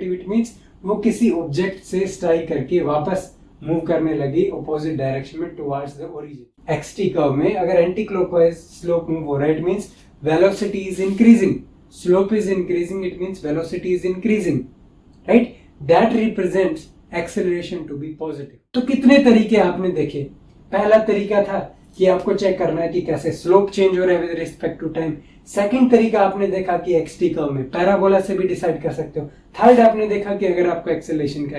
Negative it means वो किसी object से स्ट्राइक करके वापस मूव करने लगी ऑपोजिट डायरेक्शन में towards the origin. X t curve में अगर एंटी क्लॉकवाइज स्लोप मूव हो रहा है it means velocity is increasing, slope is increasing it means velocity is increasing, right? That represents acceleration to be positive. तो कितने तरीके आपने देखे। पहला तरीका था कि आपको चेक करना है कि कैसे स्लोप चेंज हो रहा है with respect to time. Second तरीका आपने देखा कि एक्सटी कर्व में पैराबोला से भी डिसाइड कर सकते हो। थर्ड आपने देखा कि अगर आपको एक्सेलरेशन का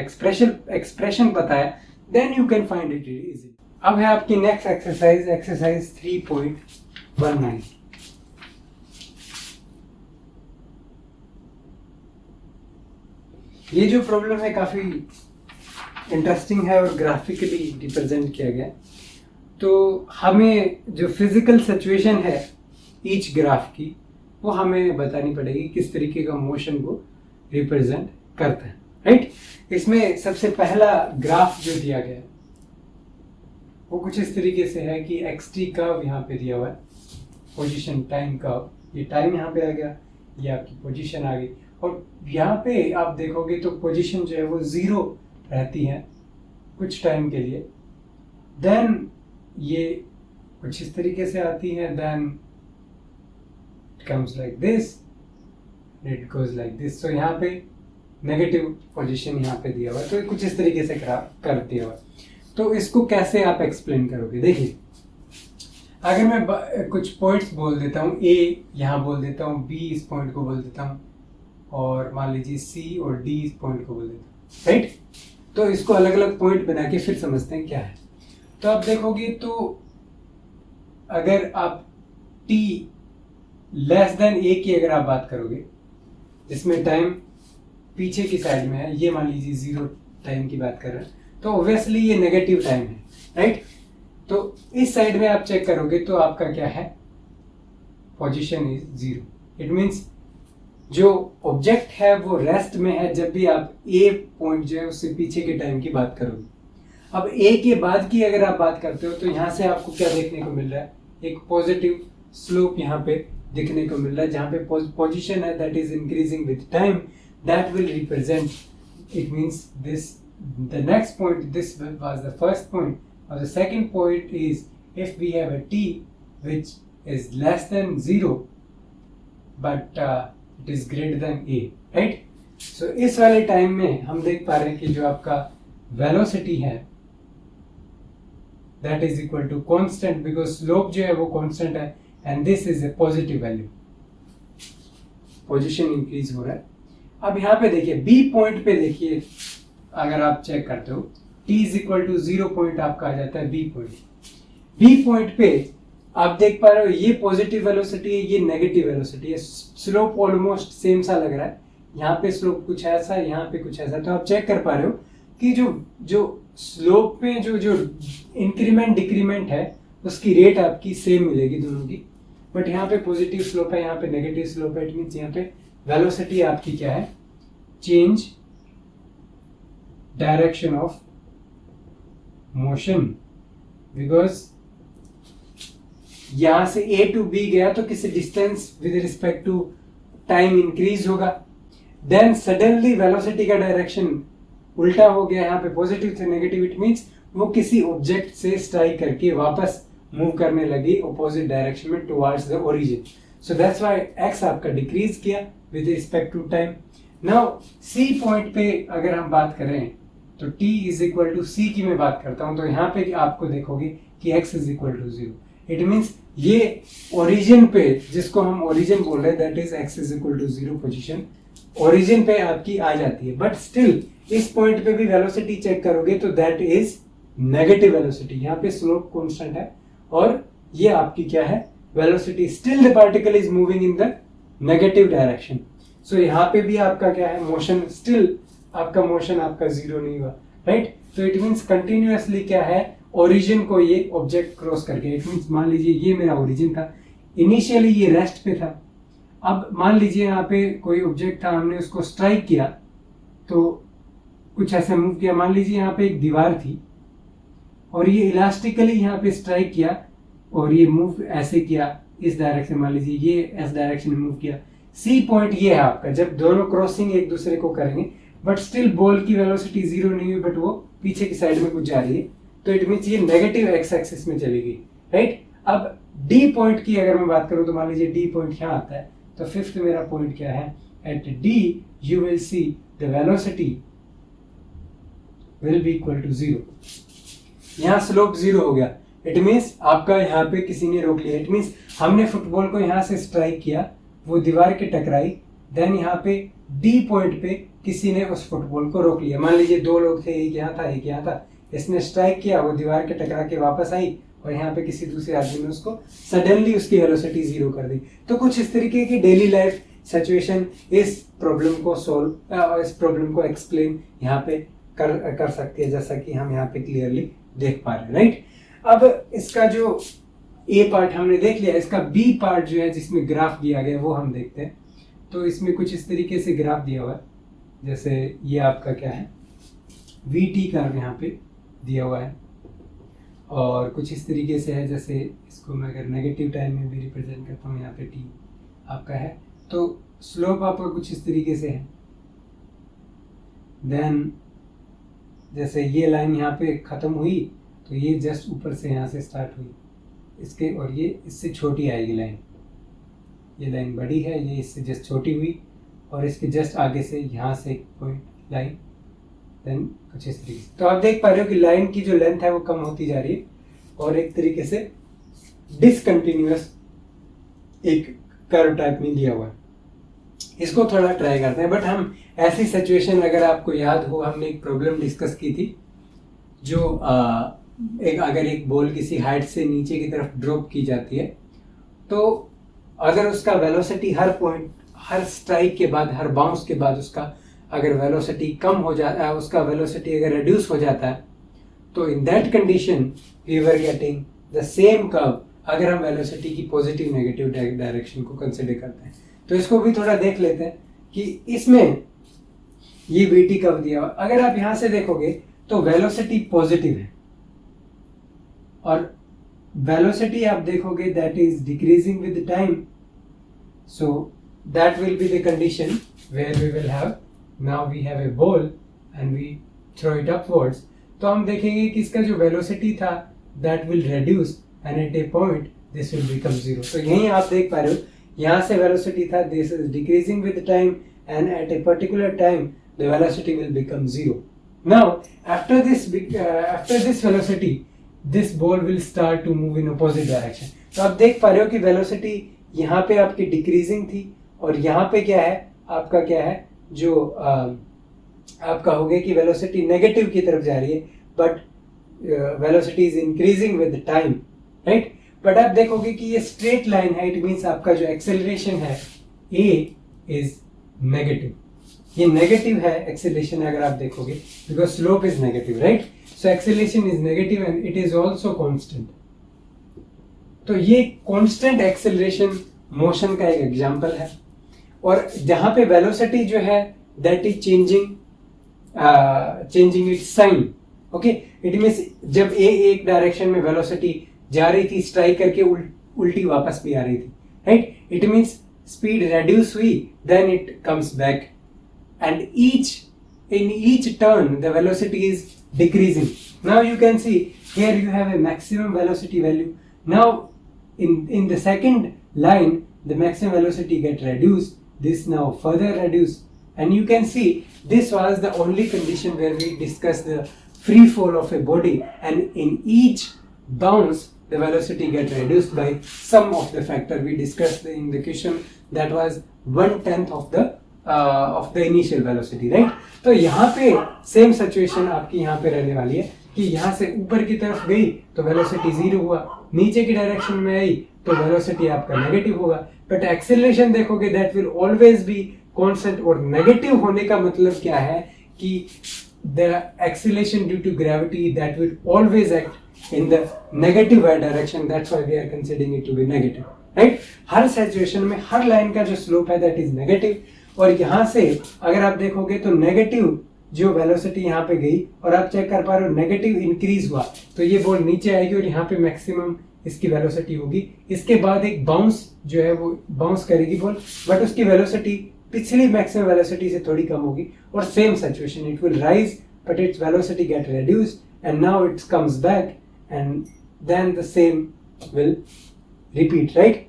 एक्सप्रेशन पता है then you can find it easy. अब है आपकी नेक्स्ट एक्सरसाइज, एक्सरसाइज 3.19। ये जो प्रॉब्लम है काफी इंटरेस्टिंग है और ग्राफिकली रिप्रेजेंट किया गया। तो हमें जो फिजिकल सिचुएशन है ईच ग्राफ की वो हमें बतानी पड़ेगी किस तरीके का मोशन को रिप्रेजेंट करता है, राइट? इसमें सबसे पहला ग्राफ जो दिया गया है वो कुछ इस तरीके से है कि एक्सटी कर्व यहाँ पे दिया हुआ है, पोजीशन टाइम कर्व, ये टाइम यहाँ पे आ गया, ये आपकी पोजीशन आ गई और यहाँ पे आप देखोगे तो पोजीशन जो है वो 0 रहती है कुछ टाइम के लिए, देन ये कुछ इस तरीके से आती है, then it comes like this, it goes like this. So यहाँ पे नेगेटिव पोजीशन यहाँ पे दिया हुआ है, तो कुछ इस तरीके से कर दिया हुआ है। तो इसको कैसे आप एक्सप्लेन करोगे? देखिए, अगर मैं कुछ पॉइंट्स बोल देता हूँ, ए यहाँ बोल देता हूँ, बी इस पॉइंट को बोल देता हूँ और मान लीजिए सी और डी इस पॉइंट को बोल देता हूँ, राइट? तो इसको अलग अलग पॉइंट बना के फिर समझते हैं क्या है। तो आप देखोगे तो अगर आप t लेस देन a की अगर आप बात करोगे जिसमें टाइम पीछे की साइड में है, ये मान लीजिए 0 टाइम की बात कर रहे हैं, तो ऑब्वियसली ये नेगेटिव टाइम है, राइट? तो इस साइड में आप चेक करोगे तो आपका क्या है, पोजीशन इज 0। इट मींस जो ऑब्जेक्ट है वो रेस्ट में है जब भी आप ए पॉइंट जो है उससे पीछे के टाइम की बात करोगे। अब ए के बाद की अगर आप बात करते हो तो यहाँ से आपको क्या देखने को मिल रहा है, एक पॉजिटिव स्लोप यहाँ पे दिखने को मिल रहा है, जहाँ पे पोजीशन है that is increasing with time, that will represent, it means this the next point, this was the first point, or the second point is if we have a t which is less than 0 but it is greater than a, right? So इस वाले time में हम देख पा रहे हैं कि जो आपका velocity है that is equal to constant because slope जो है वो constant है and this is a positive value, position increase हो रहा है। अब यहाँ पे देखिए B पॉइंट पे देखिए, अगर आप चेक करते हो t is equal to 0 point आपका आ जाता है बी पॉइंट। बी पॉइंट पे आप देख पा रहे हो ये पॉजिटिव वेलोसिटी है, ये नेगेटिव वेलोसिटी है, स्लोप ऑलमोस्ट सेम सा लग रहा है, यहाँ पे स्लोप कुछ ऐसा, यहाँ पे कुछ ऐसा। तो आप चेक कर पा रहे हो कि जो स्लोप में जो इंक्रीमेंट डिक्रीमेंट है उसकी रेट आपकी सेम मिलेगी दोनों की, बट यहाँ पे पॉजिटिव स्लोप है, यहाँ पे नेगेटिव स्लोप है। इट मीन्स यहाँ पे वेलोसिटी आपकी क्या है, change direction of motion, because यहां से A टू B गया तो किसी distance with respect to time increase होगा, देन सडनली वेलोसिटी का डायरेक्शन उल्टा हो गया, यहाँ पे पॉजिटिव से नेगेटिव, इट मींस वो किसी ऑब्जेक्ट से स्ट्राइक करके वापस मूव करने लगी ऑपोजिट डायरेक्शन में towards the origin. So that's why x आपका डिक्रीज किया with respect to time. Now C point पे अगर हम बात करें तो t is equal to c की मैं बात करता हूं तो यहाँ पे आपको देखोगे कि x is equal to 0। It means ये ओरिजिन पे, जिसको हम ओरिजिन बोल रहे हैं, that is x is equal to 0 position origin पे आपकी आ जाती है। बट स्टिल इस पॉइंट पे भी वेलोसिटी चेक करोगे तो दैट इज नेगेटिव वेलोसिटी, यहाँ पे स्लोप कांस्टेंट है और ये आपकी क्या है, velocity. Still the particle is moving in the negative direction. So यहाँ पे भी आपका क्या है, मोशन, स्टिल आपका मोशन आपका 0 नहीं हुआ, राइट? तो इट मींस कंटिन्यूअसली क्या है, ओरिजिन को ये ऑब्जेक्ट क्रॉस करके, इट मींस मान लीजिए ये मेरा ओरिजिन था, इनिशियली ये रेस्ट पे था, अब मान लीजिए यहाँ पे कोई ऑब्जेक्ट था, हमने उसको स्ट्राइक किया तो कुछ ऐसे मूव किया, मान लीजिए यहाँ पे एक दीवार थी और ये इलास्टिकली यहाँ पे स्ट्राइक किया और ये मूव ऐसे किया इस डायरेक्शन, मान लीजिए ये इस डायरेक्शन में मूव किया। सी पॉइंट ये है आपका, जब दोनों क्रॉसिंग एक दूसरे को करेंगे बट स्टिल बॉल की वेलोसिटी जीरो नहीं हुई, बट वो पीछे की साइड में कुछ जा रही है, तो इट मीन्स ये नेगेटिव एक्स एक्सिस में चलेगी, राइट। अब डी पॉइंट की अगर मैं बात करूं तो मान लीजिए डी पॉइंट यहाँ आता है, तो फिफ्थ मेरा पॉइंट क्या है, at D you will see the velocity will be equal to zero. यहाँ स्लोप जीरो हो गया, इट मीन्स आपका यहाँ पे किसी ने रोक लिया, इट मीन्स हमने फुटबॉल को यहाँ से स्ट्राइक किया, वो दीवार के टकराई, देन यहाँ पे डी पॉइंट पे किसी ने उस फुटबॉल को रोक लिया। मान लीजिए दो लोग थे, एक यहाँ था एक यहाँ था, इसने स्ट्राइक किया, वो दीवार के टकरा के वापस आई और यहाँ पे किसी दूसरे आदमी ने उसको सडनली उसकी वेलोसिटी जीरो कर दी। तो कुछ इस तरीके की डेली लाइफ सिचुएशन इस प्रॉब्लम को सॉल्व, इस प्रॉब्लम को एक्सप्लेन यहाँ पे कर सकती है, जैसा कि हम यहाँ पे क्लियरली देख पा रहे हैं, राइट। अब इसका जो ए पार्ट हमने देख लिया, इसका बी पार्ट जो है जिसमें ग्राफ दिया गया वो हम देखते हैं। तो इसमें कुछ इस तरीके से ग्राफ दिया हुआ है, जैसे ये आपका क्या है, वी टी कर्व यहाँ पे दिया हुआ है, और कुछ इस तरीके से है, जैसे इसको मैं अगर नेगेटिव टाइम में भी रिप्रेजेंट करता हूँ, यहाँ पे टी आपका है, तो स्लोप आपका कुछ इस तरीके से है। देन जैसे ये लाइन यहाँ पे ख़त्म हुई, तो ये जस्ट ऊपर से यहाँ से स्टार्ट हुई इसके, और ये इससे छोटी आएगी लाइन, ये लाइन बड़ी है, ये इससे जस्ट छोटी हुई, और इसके जस्ट आगे से यहाँ से एक पॉइंट लाइन, देन कुछ इस तरीके से। तो आप देख पा रहे हो कि लाइन की जो लेंथ है वो कम होती जा रही है, और एक तरीके से डिसकंटिन्यूअस एक कर्व टाइप में दिया हुआ है। इसको थोड़ा ट्राई करते हैं, बट हम ऐसी सिचुएशन, अगर आपको याद हो, हमने एक प्रॉब्लम डिस्कस की थी, जो अगर एक बॉल किसी हाइट से नीचे की तरफ ड्रॉप की जाती है, तो अगर उसका वेलोसिटी हर पॉइंट, हर स्ट्राइक के बाद, हर बाउंस के बाद उसका अगर वेलोसिटी कम हो जाता है, उसका वेलोसिटी अगर रिड्यूस हो जाता है, तो in that condition we were getting the same curve, अगर हम वेलोसिटी की पॉजिटिव नेगेटिव डायरेक्शन को कंसिडर करते हैं। तो इसको भी थोड़ा देख लेते हैं कि इसमें ये वीटी कर्व दिया हुआ, अगर आप यहां से देखोगे तो वेलोसिटी पॉजिटिव है, और वेलोसिटी आप देखोगे that is decreasing with time, so that will be the condition where we will have, now we have a ball and we throw it upwards. तो हम देखेंगे कि इसका जो वेलोसिटी था that will reduce and at a point this will become zero. तो यहीं आप देख पा रहे हो, यहाँ से वेलोसिटी था, this is decreasing with time, and at a particular time the velocity will become zero. Now after this velocity, this ball will start to move in opposite direction. तो आप देख पा रहे हो कि वेलोसिटी यहाँ पे आपकी डिक्रीजिंग थी, और यहाँ पे क्या है आपका, क्या है जो आपका हो गया कि वेलोसिटी नेगेटिव की तरफ जा रही है, but velocity is increasing with time, right. But आप देखोगे कि ये स्ट्रेट लाइन है, इट मीन्स आपका जो एक्सेलरेशन है a इज नेगेटिव, ये नेगेटिव है एक्सेलरेशन अगर आप देखोगे, because slope is negative, right. So acceleration is negative and it is also constant. तो ये कांस्टेंट एक्सेलरेशन मोशन का एक एग्जांपल है, और जहां पे वेलोसिटी जो है that is changing its sign, okay. It means जब एक डायरेक्शन में वेलोसिटी जा रही थी, स्ट्राइक करके उल्टी वापस भी आ रही थी, right. It means speed reduce हुई, then it comes back, and in each turn the velocity is decreasing. Now you can see here you have a maximum velocity value. Now in the second line the maximum velocity get reduced, this now further reduced, and you can see this was the only condition where we discussed the free fall of a body, and in each bounce the velocity get reduced by some of the factor we discussed in the question, that was 1/10 of the initial velocity, right। तो यहाँ पे same situation आपकी यहाँ पे रहने वाली है कि यहाँ से ऊपर की तरफ गई तो वेलोसिटी जीरो हुआ, नीचे की डायरेक्शन में आई तो वेलोसिटी आपका नेगेटिव होगा, बट एक्सेलरेशन देखोगे that will always be constant. और नेगेटिव होने का मतलब क्या है कि the acceleration due to gravity that will always act in the negative direction, that's why we are considering it to be negative, right. हर situation में हर लाइन का जो स्लोप है दैट इज नेगेटिव, और यहाँ से अगर आप देखोगे तो नेगेटिव जो वेलोसिटी यहाँ पे गई, और आप चेक कर पा रहे हो नेगेटिव इंक्रीज हुआ, तो ये बॉल नीचे आएगी और यहाँ पे मैक्सिमम इसकी वेलोसिटी होगी। इसके बाद एक बाउंस जो है वो बाउंस करेगी बॉल, बट उसकी वेलोसिटी पिछली मैक्सिमम वेलोसिटी से थोड़ी कम होगी, और same situation it will rise but it's velocity get reduced and now it comes back and then the same will repeat, right.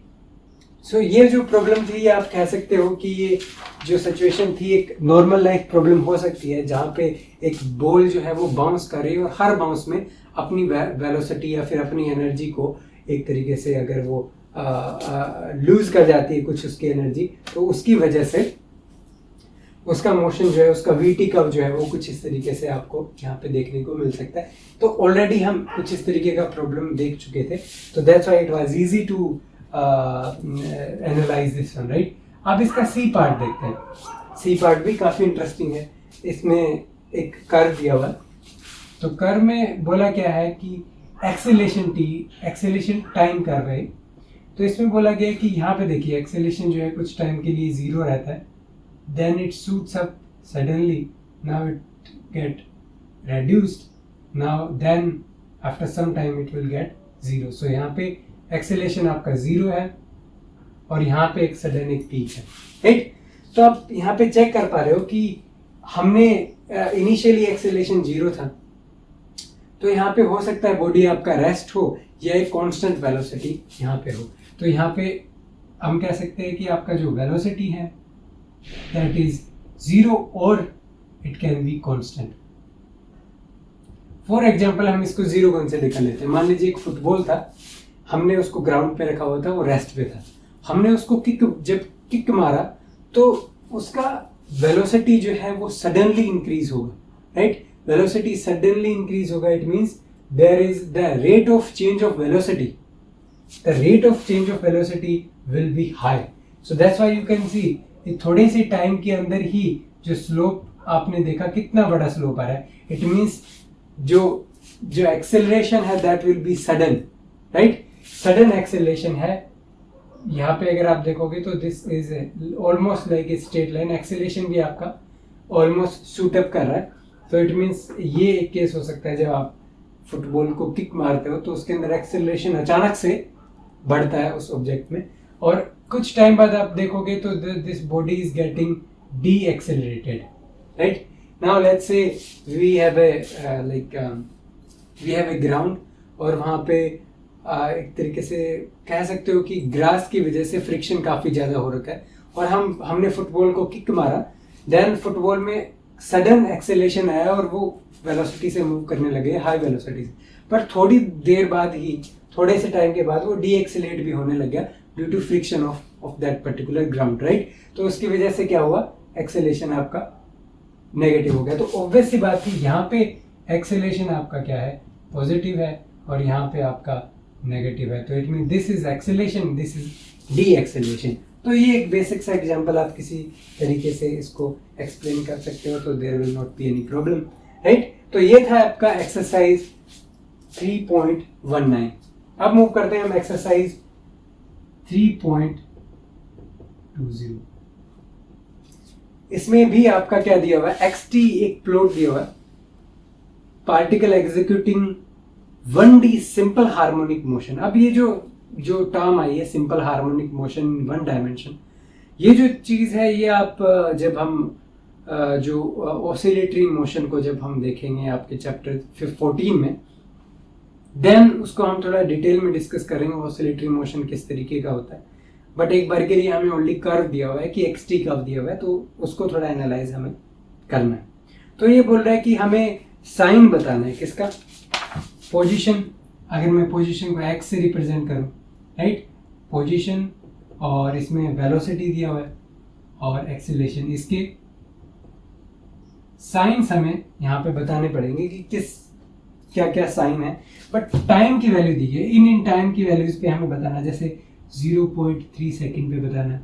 So ये जो प्रॉब्लम थी, ये आप कह सकते हो कि ये जो सिचुएशन थी एक नॉर्मल लाइफ प्रॉब्लम हो सकती है, जहाँ पे एक बॉल जो है वो बाउंस कर रही है और हर बाउंस में अपनी वेलोसिटी या फिर अपनी एनर्जी को एक तरीके से अगर वो लूज कर जाती है कुछ उसकी एनर्जी, तो उसकी वजह से उसका मोशन जो है, उसका वीटी कर्व जो है वो कुछ इस तरीके से आपको यहाँ पे देखने को मिल सकता है। तो ऑलरेडी हम कुछ इस तरीके का प्रॉब्लम देख चुके थे, तो that's why it was easy to analyse this one, right. अब इसका सी पार्ट देखते हैं। सी पार्ट भी काफ़ी इंटरेस्टिंग है। इसमें एक कर्व दिया हुआ है, तो कर्व में बोला क्या है कि एक्सेलेरेशन टाइम कर रहे, तो इसमें बोला गया है कि यहाँ पे देखिए एक्सेलेरेशन जो है कुछ टाइम के लिए 0 रहता है, then it shoots up suddenly, now it get reduced, now then after some time it will get 0। सो यहाँ पे एक्सेलेरेशन आपका 0 है और यहाँ पे एक सडन एक पीक है, राइट। तो आप यहाँ पे चेक कर पा रहे हो कि हमने इनिशियली एक्सेलेरेशन 0 था, तो यहाँ पे हो सकता है बॉडी आपका रेस्ट हो या एक कांस्टेंट वेलोसिटी यहाँ पे हो। तो यहाँ पे हम कह सकते हैं कि आपका जो वेलोसिटी है दैट इज 0 और it can be constant. For example हम इसको 0 कंसिडर कर लेते हैं। मान लीजिए एक फुटबॉल था, हमने उसको ग्राउंड पे रखा हुआ था, वो रेस्ट पे था, हमने उसको जब किक मारा तो उसका वेलोसिटी जो है वो सडनली इंक्रीज होगा, राइट। वेलोसिटी सडनली इंक्रीज होगा, it means there is the rate of change of velocity, the rate of change of velocity will be high. So that's why you can see थोड़े से time के अंदर ही जो slope आपने देखा कितना बड़ा स्लोप आ रहा है। इट मींस जो एक्सेलरेशन है that will B sudden, right. Sudden acceleration है। यहाँ पे अगर आप देखोगे तो this is almost like a straight line, acceleration भी आपका ऑलमोस्ट शूट अप कर रहा है। तो इट मीन्स ये एक केस हो सकता है जब आप फुटबॉल को किक मारते हो तो उसके अंदर एक्सेलरेशन अचानक से बढ़ता है उस ऑब्जेक्ट में, और कुछ टाइम बाद आप देखोगे तो this body is getting deaccelerated, right. Now let's say we have a ground, और वहाँ पे एक तरीके से कह सकते हो कि ग्रास की वजह से फ्रिक्शन काफ़ी ज़्यादा हो रखा है, और हमने फुटबॉल को किक मारा, देन फुटबॉल में सडन एक्सेलेरेशन आया और वो वेलोसिटी से मूव करने लगे हाई वेलोसिटी से, पर थोड़ी देर बाद ही, थोड़े से टाइम के बाद वो डी एक्सेलेरेट भी होने लग गया due to friction of that particular ground, right. तो उसकी वजह से क्या हुआ, एक्सेलेरेशन आपका नेगेटिव हो गया। तो ऑब्वियस सी बात थी, यहाँ पे एक्सेलेरेशन आपका क्या है, पॉजिटिव है, और यहाँ पे आपका नेगेटिव है। तो it mean this is acceleration, this is D acceleration. तो ये एक बेसिक सा एग्जांपल आप किसी तरीके से इसको एक्सप्लेन कर सकते हो, तो there will not be any problem, right. तो ये था आपका एक्सरसाइज 3.19। अब मूव करते हैं हम एक्सरसाइज 3.20। इसमें भी आपका क्या दिया हुआ है, xt एक प्लॉट दिया हुआ है, particle executing 1D simple harmonic motion. अब ये जो टर्म आई है simple harmonic motion in 1 dimension, ये जो चीज है ये आप जब हम जो ऑसिलेटरी मोशन को जब हम देखेंगे आपके चैप्टर 14 में, देन उसको हम थोड़ा डिटेल में डिस्कस करेंगे ऑसिलेटरी मोशन किस तरीके का होता है। बट एक बार के लिए हमें ओनली कर्व दिया हुआ है कि xt कर्व दिया हुआ है, तो उसको थोड़ा एनालाइज हमें करना है। तो ये बोल रहा है कि हमें साइन बताना है किसका, पोजीशन। अगर मैं पोजीशन को x से रिप्रेजेंट करूं, राइट, पोजीशन, और इसमें वेलोसिटी दिया हुआ है और एक्सेलरेशन, इसके साइंस हमें यहाँ पे बताने पड़ेंगे कि क्या क्या साइन है। बट टाइम की वैल्यू दी है, इन टाइम की वैल्यूज पे हमें बताना, जैसे 0.3 सेकंड पे बताना,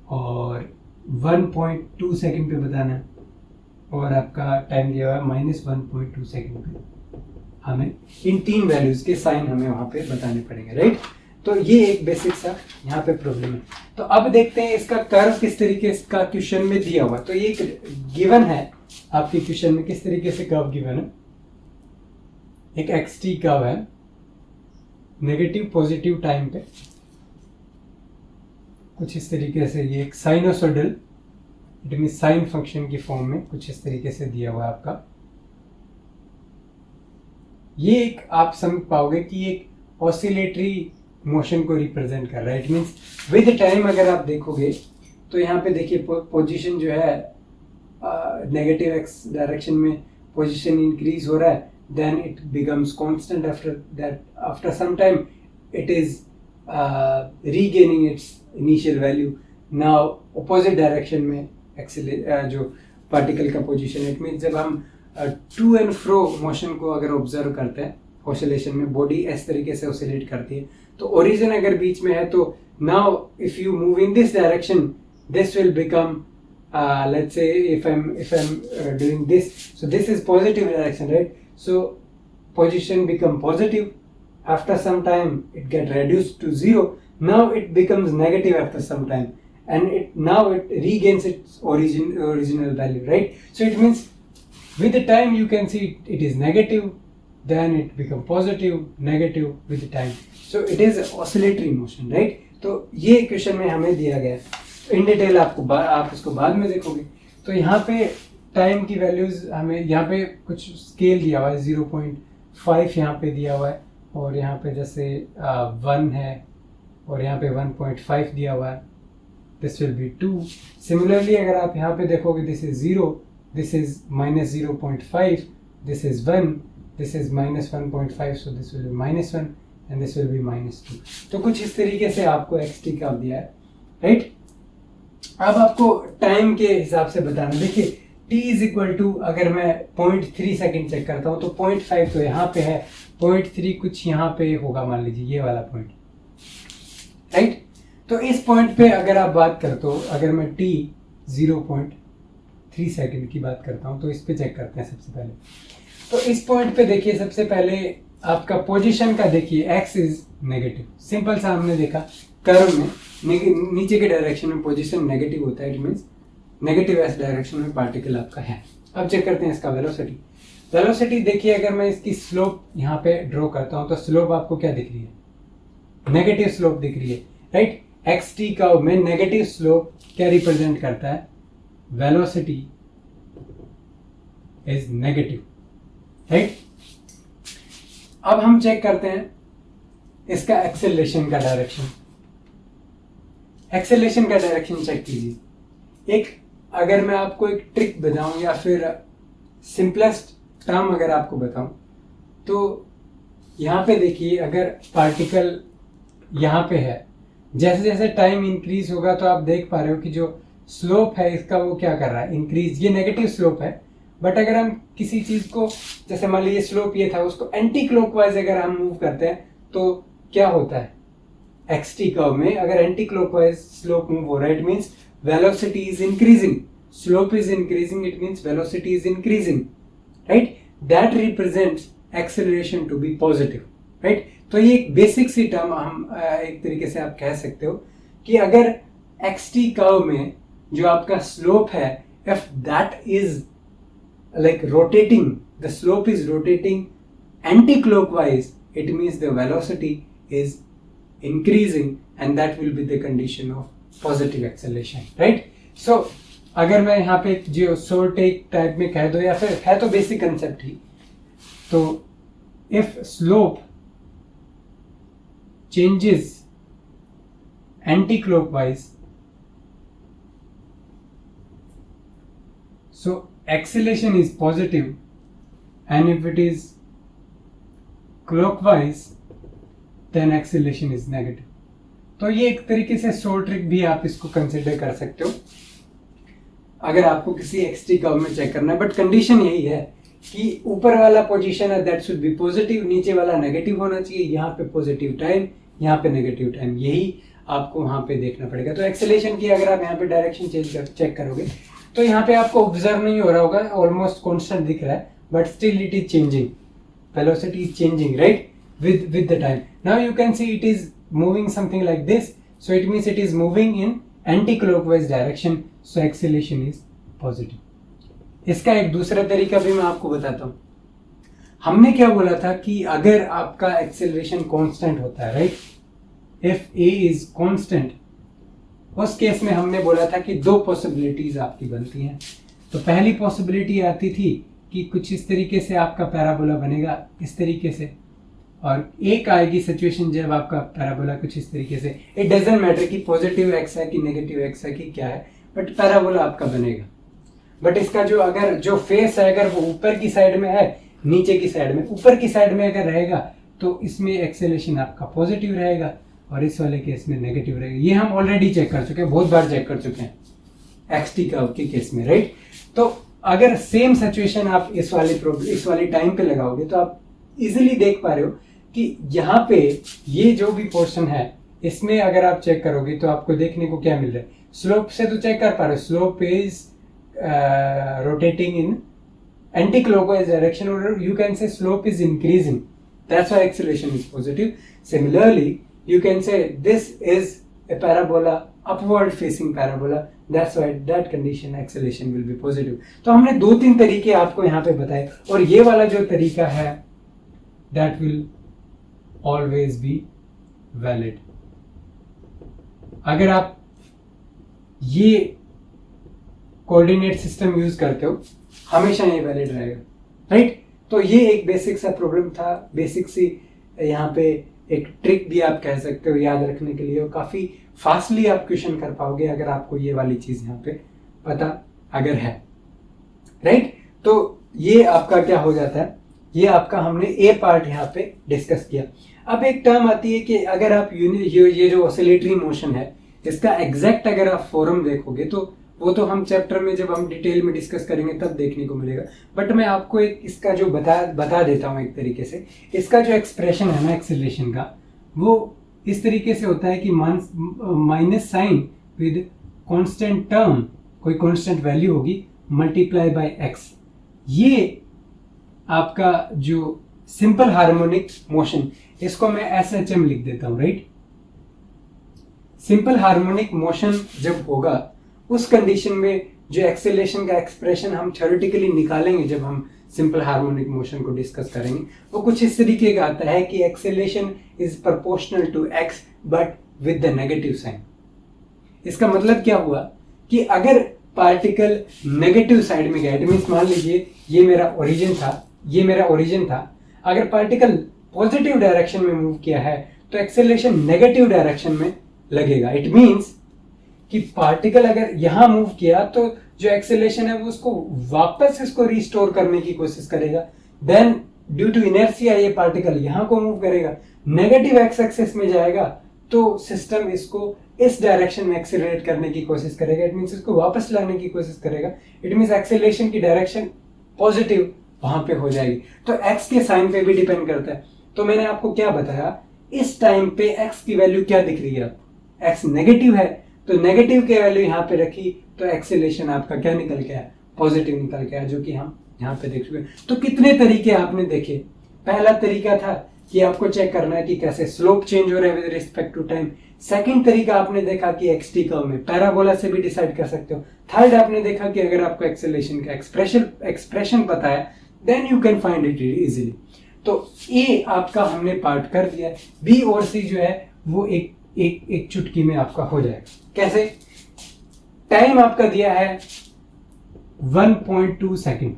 और 1.2 सेकंड पे बताना, और आपका टाइम दिया हुआ है -1.2 सेकंड पे। हमें इन 3 वैल्यूज के साइन हमें वहां पे बताने पड़ेंगे, राइट। तो ये एक बेसिक सा यहाँ पे प्रॉब्लम है। तो अब देखते हैं इसका कर्व किस तरीके का क्वेश्चन में दिया हुआ। तो ये गिवन है आपके क्वेश्चन में, किस तरीके से कर्व गिवन है। एक xt कर्व है नेगेटिव पॉजिटिव टाइम पे, कुछ इस तरीके से। ये एक sinusoidal it mean sine function की फॉर्म में कुछ इस तरीके से दिया हुआ है आपका। ये एक आप समझ पाओगे कि एक ऑसिलेटरी मोशन को रिप्रेजेंट कर रहा है। इट मीन्स विद टाइम अगर आप देखोगे तो यहाँ पे देखिए पोजीशन जो है नेगेटिव एक्स डायरेक्शन में पोजीशन इंक्रीज हो रहा है, then it becomes constant after that, after some time it is regaining its initial value. Now opposite direction में जो पार्टिकल का पोजीशन, इट मीन्स जब हम टू एंड फ्रो मोशन को अगर ऑब्जर्व करते हैं ऑसिलेशन में, बॉडी इस तरीके से ऑसिलेट करती है, तो ओरिजिन अगर बीच में है तो now if you move in this direction this will become let's say if I'm doing this, so this is positive direction, right? So position become positive, after some time it get reduced to 0, now it becomes negative after some time, and now it regains its original value, right? So it means with the time you can see it is negative, then it become positive, negative with the time. So it is oscillatory motion, right? तो ये question में हमें दिया गया है in detail, आप इसको बाद में देखोगे। तो यहाँ पे टाइम की वैल्यूज हमें यहाँ पे कुछ स्केल दिया हुआ है, 0.5 यहाँ पे दिया हुआ है, और यहाँ पे जैसे 1 है, और यहाँ पे 1.5 दिया हुआ है, दिस विल बी 2। सिमिलरली अगर आप यहाँ पे देखोगे this is 0, this is -0.5, this is 1, this is -1.5, so this will be -1 and this will B -2। तो कुछ इस तरीके से आपको xt का दिया है, राइट? अब आपको टाइम के हिसाब से बताना, देखिए t इज इक्वल टू, अगर मैं 0.3 सेकेंड चेक करता हूँ तो 0.5 तो यहाँ पे है, 0.3 कुछ यहाँ पे होगा, मान लीजिए ये वाला पॉइंट, राइट? तो इस पॉइंट पे अगर आप बात करते हो, अगर मैं t 0.3 सेकेंड की बात करता हूँ तो इस पे चेक करते हैं सबसे पहले। तो इस पॉइंट पे देखिए सबसे पहले आपका पोजीशन का देखिए x इज नेगेटिव, सिंपल सा हमने देखा कर्व में नीचे के डायरेक्शन में पोजीशन नेगेटिव होता है, it means negative S direction में पार्टिकल आपका है। अब चेक करते हैं इसका वेलोसिटी। वेलोसिटी देखिए अगर मैं इसकी स्लोप यहाँ पे ड्रॉ करता हूँ तो स्लोप आपको क्या दिख रही है? नेगेटिव स्लोप दिख रही है, राइट? xt कर्व में नेगेटिव स्लोप क्या रिप्रेजेंट करता है? Velocity is negative, right? अब हम चेक करते हैं इसका एक्सेलरेशन का डायरेक्शन। एक्सेलरेशन का डायरेक्शन चेक कीजिए। एक अगर मैं आपको एक ट्रिक बताऊं या फिर सिंपलेस्ट टर्म अगर आपको बताऊं तो यहाँ पे देखिए, अगर पार्टिकल यहाँ पे है, जैसे जैसे टाइम इंक्रीज होगा तो आप देख पा रहे हो कि जो स्लोप है इसका वो क्या कर रहा है? इंक्रीज। ये नेगेटिव स्लोप है, बट अगर हम किसी चीज को, जैसे मान लीजिए स्लोप ये था, उसको एंटी क्लॉकवाइज अगर हम मूव करते हैं तो क्या होता है? xt कर्व में अगर एंटी क्लॉकवाइज स्लोप मूव हो रहा है, it means velocity is increasing, slope is increasing, it means velocity is increasing, right? That represents acceleration to be positive, right? तो ये एक बेसिक सी टर्म हम एक तरीके से आप कह सकते हो कि अगर xt कर्व में जो आपका स्लोप है, if that is like rotating, the slope is rotating anti-clockwise, it means the velocity is increasing and that will be the condition of positive acceleration, right? So अगर मैं यहाँ पे जो शॉर्ट टाइप में कह दो या फिर है तो बेसिक कंसेप्ट ही, तो if slope changes anti-clockwise, so acceleration is positive, and if it is clockwise then acceleration is negative. तो ये एक तरीके से शॉर्ट ट्रिक भी आप इसको कंसिडर कर सकते हो अगर आपको किसी xt कर्व में चेक करना है। बट कंडीशन यही है कि ऊपर वाला पोजीशन है दैट शुड बी पॉजिटिव, नीचे वाला नेगेटिव होना चाहिए, यहाँ पे पॉजिटिव टाइम, यहाँ पे नेगेटिव टाइम, यही आपको वहाँ पे देखना पड़ेगा। तो एक्सेलेरेशन की अगर आप यहाँ पे डायरेक्शन चेक करोगे तो यहाँ पे आपको ऑब्जर्व नहीं हो रहा होगा, ऑलमोस्ट कांस्टेंट दिख रहा है, but still it is changing, velocity is changing, right? with the time. Now you can see it is moving something like this, so it means it is moving in anti-clockwise direction, so acceleration is positive. इसका एक दूसरा तरीका भी मैं आपको बताता हूँ। हमने क्या बोला था कि अगर आपका एक्सेलरेशन कांस्टेंट होता है, right? If a is constant, उस केस में हमने बोला था कि दो पॉसिबिलिटीज आपकी बनती हैं। तो पहली पॉसिबिलिटी आती थी कि कुछ इस तरीके से आपका पैराबोला बनेगा, इस तरीके से, और एक आएगी सिचुएशन जब आपका पैराबोला कुछ इस तरीके से, इट डजंट मैटर कि पॉजिटिव एक्स है कि नेगेटिव एक्स है कि क्या है, बट पैराबोला आपका बनेगा। बट इसका जो अगर जो फेस है अगर वो ऊपर की साइड में है, नीचे की साइड में, ऊपर की साइड में अगर रहेगा तो इसमें एक्सेलेरेशन आपका पॉजिटिव रहेगा और इस वाले केस में नेगेटिव रहेगा। ये हम ऑलरेडी चेक कर चुके हैं, बहुत बार चेक कर चुके हैं एक्स टी कर्व के केस में, राइट। तो अगर सेम सिचुएशन आप इस वाली टाइम पे लगाओगे तो आप इजीली देख पा रहे हो कि यहाँ पे ये जो भी पोर्शन है इसमें अगर आप चेक करोगे तो आपको देखने को क्या मिल रहा है। स्लोप से तो चेक कर पा रहे हो, slope is rotating in anti clockwise direction, और you can say slope is increasing, that's why acceleration is positive. Similarly you can say this is a parabola, upward facing parabola, that's why that condition acceleration will be positive। तो हमने दो तीन तरीके आपको यहाँ पे बताए, और ये वाला जो तरीका है that will always be valid। अगर आप ये कोऑर्डिनेट सिस्टम यूज करते हो हमेशा ये वैलिड रहेगा, राइट। तो ये एक बेसिक सा प्रॉब्लम था, बेसिक सी यहाँ पे एक ट्रिक भी आप कह सकते हो याद रखने के लिए, और काफी फास्टली आप क्वेश्चन कर पाओगे अगर आपको ये वाली चीज यहाँ पे पता अगर है, राइट। तो ये आपका क्या हो जाता है, ये आपका हमने ए पार्ट यहाँ पे डिस्कस किया। अब एक टर्म आती है कि अगर आप ये जो ऑसिलेटरी मोशन है इसका एग्जैक्ट अगर आप फॉर्म देखोगे तो वो तो हम चैप्टर में जब हम डिटेल में डिस्कस करेंगे तब देखने को मिलेगा, बट मैं आपको एक इसका जो बता देता हूँ एक तरीके से। इसका जो एक्सप्रेशन है ना एक्सेलरेशन का, वो इस तरीके से होता है कि minus sign with constant term, कोई कांस्टेंट वैल्यू होगी, मल्टीप्लाई बाय एक्स। ये आपका जो सिंपल हार्मोनिक मोशन, इसको मैं SHM लिख देता हूँ, राइट। सिंपल हार्मोनिक मोशन जब होगा उस कंडीशन में जो एक्सेलरेशन का एक्सप्रेशन हम थ्योरेटिकली निकालेंगे जब हम सिंपल हार्मोनिक मोशन को डिस्कस करेंगे, वो कुछ इस तरीके का आता है कि acceleration is proportional to x but with the negative sign. इसका मतलब क्या हुआ कि अगर पार्टिकल नेगेटिव साइड में गया, इट मींस मान लीजिए ये मेरा ओरिजिन था, अगर पार्टिकल पॉजिटिव डायरेक्शन में मूव किया है तो एक्सेलरेशन नेगेटिव डायरेक्शन में लगेगा। इट मींस कि पार्टिकल अगर यहां मूव किया तो जो एक्सेलरेशन है वो उसको वापस इसको रिस्टोर करने की कोशिश करेगा, देन ड्यू टू इनर्शिया ये पार्टिकल यहां को मूव करेगा, नेगेटिव एक्स एक्सिस में जाएगा तो सिस्टम इसको इस डायरेक्शन में एक्सेलरेट करने की कोशिश करेगा, इट मींस इसको वापस लाने की कोशिश करेगा, इट मींस एक्सेलरेशन की डायरेक्शन पॉजिटिव वहां पे हो जाएगी। तो एक्स के साइन पे भी डिपेंड करता है। तो मैंने आपको क्या बताया, इस टाइम पे एक्स की वैल्यू क्या दिख रही है, एक्स नेगेटिव है तो नेगेटिव की वैल्यू यहाँ पे रखी तो एक्सेलरेशन आपका क्या निकल के आया, पॉजिटिव निकल के आया, जो कि हम यहाँ पे देख चुके। तो कितने तरीके आपने देखे। पहला तरीका था कि आपको चेक करना है कि कैसे स्लोप चेंज हो रहा है with respect to time. Second तरीका आपने देखा कि एक्सटी कर्व में पैराबोला से भी डिसाइड कर सकते हो। थर्ड आपने देखा कि अगर आपको एक्सेलरेशन का एक्सप्रेशन पता है then you can find it easily. तो ए आपका हमने पार्ट कर दिया, बी और सी जो है वो एक चुटकी में आपका हो जाएगा। कैसे, टाइम आपका दिया है 1.2 सेकंड,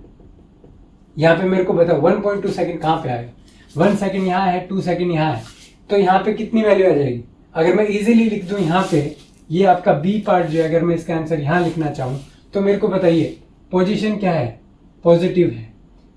यहां पे मेरे को बताओ 1.2 सेकंड कहां पे आएगा, 1 सेकंड यहां है, 2 सेकंड यहां है, तो यहां पे कितनी वैल्यू आ जाएगी। अगर मैं इजीली लिख दूं यहां पे, ये आपका बी पार्ट जो है, अगर मैं इसका आंसर यहां लिखना चाहूं तो मेरे को बताइए पोजीशन क्या है, पॉजिटिव है।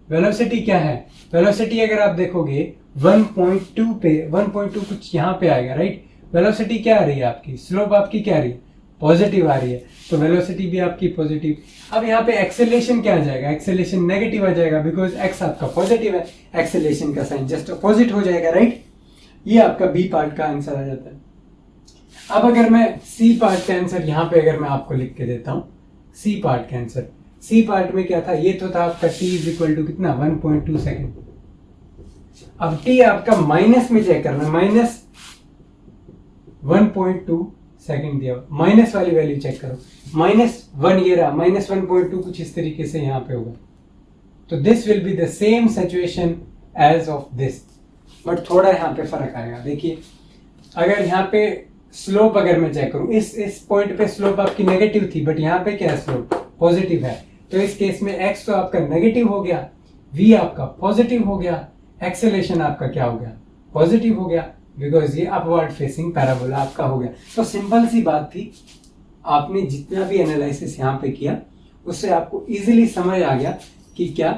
वेलोसिटी क्या है, वेलोसिटी अगर आप देखोगे 1.2 पे 1.2 कुछ यहां पे आएगा, राइट। वेलोसिटी क्या आ रही है आपकी, स्लोप आपकी क्या आ रही है, पॉजिटिव आ रही है, तो वेलोसिटी भी आपकी पॉजिटिव। अब यहाँ पे एक्सेलरेशन क्या आ जाएगा, एक्सेलरेशन नेगेटिव आ जाएगा बिकॉज एक्स आपका पॉजिटिव है, एक्सेलरेशन का साइन जस्ट अपोजिट हो जाएगा, राइट। ये आपका बी पार्ट का आंसर आ जाता है। अब अगर मैं सी पार्ट का आंसर यहाँ पे अगर मैं आपको लिख के देता हूँ, सी पार्ट का आंसर, सी पार्ट में क्या था, ये तो था आपका t इज इक्वल टू कितना 1.2 सेकेंड। अब t आपका माइनस में चेक करना, माइनस 1.2 सेकंड दिया, माइनस वाली वैल्यू चेक करो, -1 ये रहा, -1.2 कुछ इस तरीके से यहाँ पे होगा। तो this will be the same situation as of this, but थोड़ा यहाँ पे फर्क आएगा। देखिए अगर यहाँ पे स्लोप अगर मैं चेक करूं, इस पॉइंट पे स्लोप आपकी नेगेटिव थी, बट यहाँ पे क्या है, स्लोप पॉजिटिव है। तो इस केस में x तो आपका नेगेटिव हो गया, v आपका पॉजिटिव हो गया, एक्सेलेरेशन आपका क्या हो गया, पॉजिटिव हो गया, बिकॉज ये अपवर्ड फेसिंग पैराबोला आपका हो गया। तो सिंपल सी बात थी, आपने जितना भी एनालिसिस यहाँ पे किया उससे आपको इजीली समझ आ गया कि क्या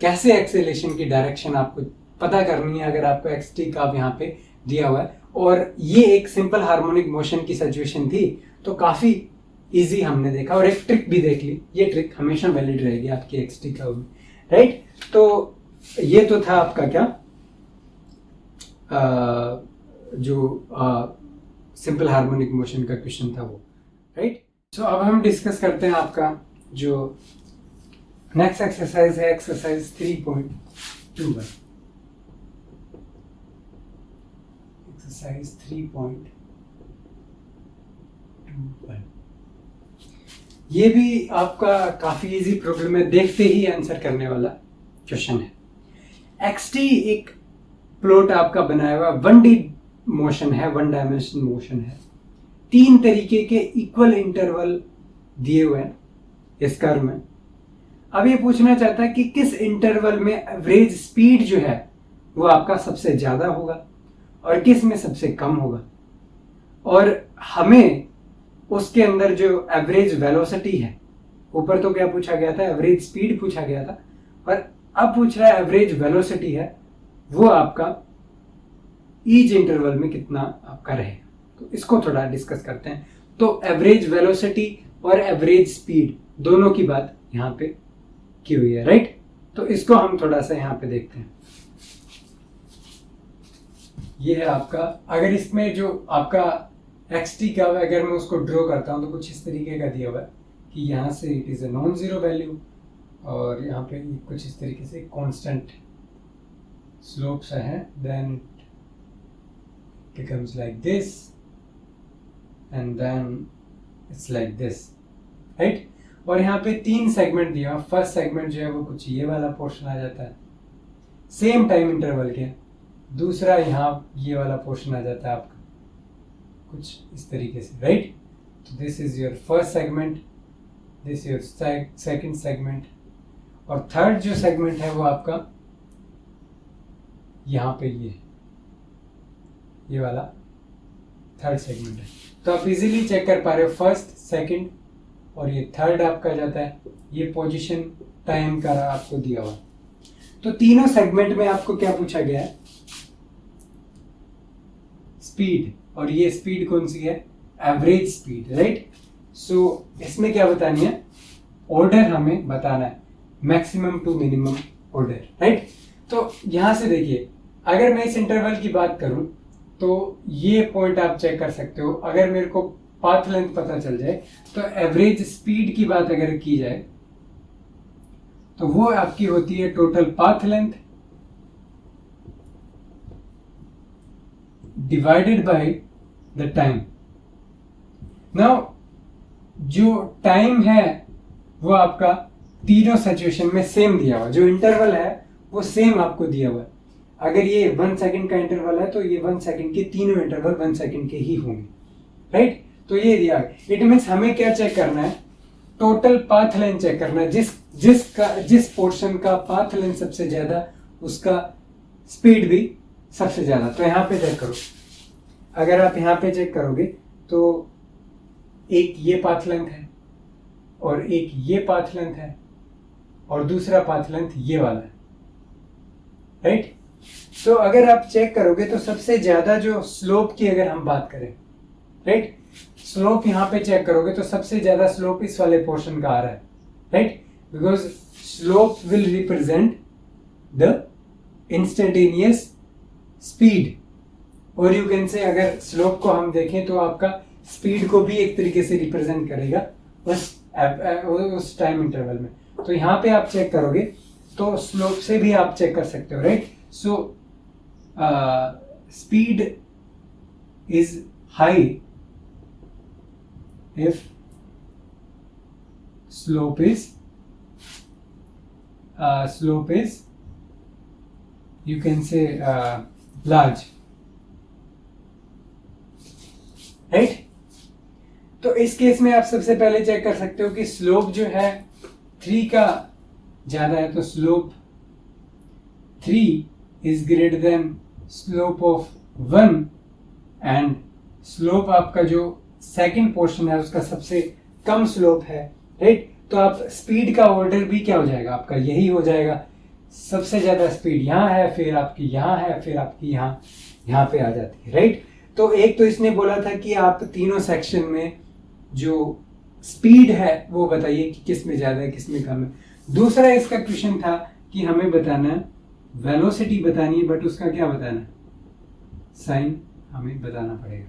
कैसे एक्सेलेरेशन की डायरेक्शन आपको पता करनी है अगर आपको एक्स टी का यहाँ पे दिया हुआ है। और ये एक सिंपल हार्मोनिक मोशन की सिचुएशन थी, तो काफी इजी हमने देखा और एक ट्रिक भी देख ली। ये ट्रिक हमेशा वैलिड रहेगी आपकी एक्स टी का, राइट। तो ये तो था आपका क्या जो सिंपल हार्मोनिक मोशन का क्वेश्चन था वो, राइट। सो अब हम डिस्कस करते हैं आपका जो नेक्स्ट एक्सरसाइज है, एक्सरसाइज 3.21। एक्सरसाइज 3.21 ये भी आपका काफी इजी प्रॉब्लम है, देखते ही आंसर करने वाला क्वेश्चन है। एक्सटी एक प्लॉट आपका बनाया हुआ 1D मोशन है, 1 डायमेंशन मोशन है। 3 तरीके के इक्वल इंटरवल दिए हुए हैं इस कर्व में। अब ये पूछना चाहता है कि किस इंटरवल में एवरेज स्पीड जो है वो आपका सबसे ज्यादा होगा और किस में सबसे कम होगा, और हमें उसके अंदर जो एवरेज वेलोसिटी है, ऊपर तो क्या पूछा गया था, एवरेज स्पीड पूछा गया था, और अब पूछ रहा है एवरेज वेलोसिटी है, वो आपका ईच इंटरवल में कितना आपका रहेगा। तो इसको थोड़ा डिस्कस करते हैं। तो एवरेज वेलोसिटी और एवरेज स्पीड दोनों की बात यहाँ पे की हुई है, राइट। तो इसको हम थोड़ा सा यहाँ पे देखते हैं। ये है आपका, अगर इसमें जो आपका xt का अगर मैं उसको ड्रॉ करता हूँ तो कुछ इस तरीके का दिया हुआ है कि यहाँ से it is a non zero value, और यहाँ पे कुछ इस तरीके से कांस्टेंट स्लोप सा है, then it becomes like this and then it's like this, right. और यहाँ पे 3 सेगमेंट दिया, फर्स्ट सेगमेंट जो है वो कुछ ये वाला पोर्शन आ जाता है सेम टाइम इंटरवल के, दूसरा यहाँ ये वाला पोर्शन आ जाता है आपका कुछ इस तरीके से, राइट। तो this is your first segment, this your second segment, और थर्ड जो सेगमेंट है वो आपका यहाँ पे ये वाला थर्ड सेगमेंट है। तो आप इजीली चेक कर पा रहे हो, फर्स्ट सेकंड और ये थर्ड आपका जाता है, ये पोजीशन टाइम का आपको दिया हुआ। तो तीनों सेगमेंट में आपको क्या पूछा गया है, स्पीड, और ये स्पीड कौन सी है, एवरेज स्पीड, राइट। सो इसमें क्या बतानी है, ऑर्डर हमें बताना है, maximum to minimum order, right. तो यहां से देखिए, अगर मैं इस इंटरवल की बात करूं तो ये पॉइंट आप चेक कर सकते हो। अगर मेरे को पाथ लेंथ पता चल जाए तो एवरेज स्पीड की बात अगर की जाए तो वो आपकी होती है total path length divided by the time. Now जो टाइम है वो आपका तीनों सिचुएशन में सेम दिया हुआ, जो इंटरवल है वो सेम आपको दिया हुआ है। अगर ये 1 सेकंड का इंटरवल है तो ये 1 सेकंड के तीनों इंटरवल 1 सेकंड के ही होंगे, राइट। तो ये दिया है, इट मीन्स हमें क्या चेक करना है, टोटल पाथ लेंथ चेक करना है। जिस पोर्शन का पाथ लेंथ सबसे ज्यादा उसका स्पीड भी सबसे ज्यादा। तो यहाँ पे चेक करो, अगर आप यहाँ पे चेक करोगे तो एक ये पाथ लेंथ है और एक ये पाथ लेंथ है और दूसरा पाथ लेंथ ये वाला है, राइट। तो अगर आप चेक करोगे तो सबसे ज्यादा जो स्लोप की अगर हम बात करें, राइट, स्लोप यहाँ पे चेक करोगे तो सबसे ज्यादा स्लोप इस वाले पोर्शन का आ रहा है, right, because slope will represent the instantaneous speed. और यू कैन से अगर स्लोप को हम देखें तो आपका स्पीड को भी एक तरीके से रिप्रेजेंट करेगा उस टाइम इंटरवल में। तो यहाँ पे आप चेक करोगे तो स्लोप से भी आप चेक कर सकते हो, right. So speed is high if slope is you can say large, right. तो इस केस में आप सबसे पहले चेक कर सकते हो कि स्लोप जो है 3 का ज्यादा है, तो slope 3 is greater than slope of 1 and slope आपका जो सेकंड पोर्शन है उसका सबसे कम स्लोप है, राइट। तो आप स्पीड का ऑर्डर भी क्या हो जाएगा आपका, यही हो जाएगा। सबसे ज्यादा स्पीड यहाँ है, फिर आपकी यहाँ है, फिर आपकी यहाँ पे आ जाती है, राइट। तो एक तो इसने बोला था कि आप तीनों सेक्शन में जो स्पीड है वो बताइए कि किस में ज्यादा है किस में कम है। दूसरा इसका क्वेश्चन था कि हमें बताना है वेलोसिटी बतानी है, बट उसका क्या बताना है, साइन हमें बताना पड़ेगा।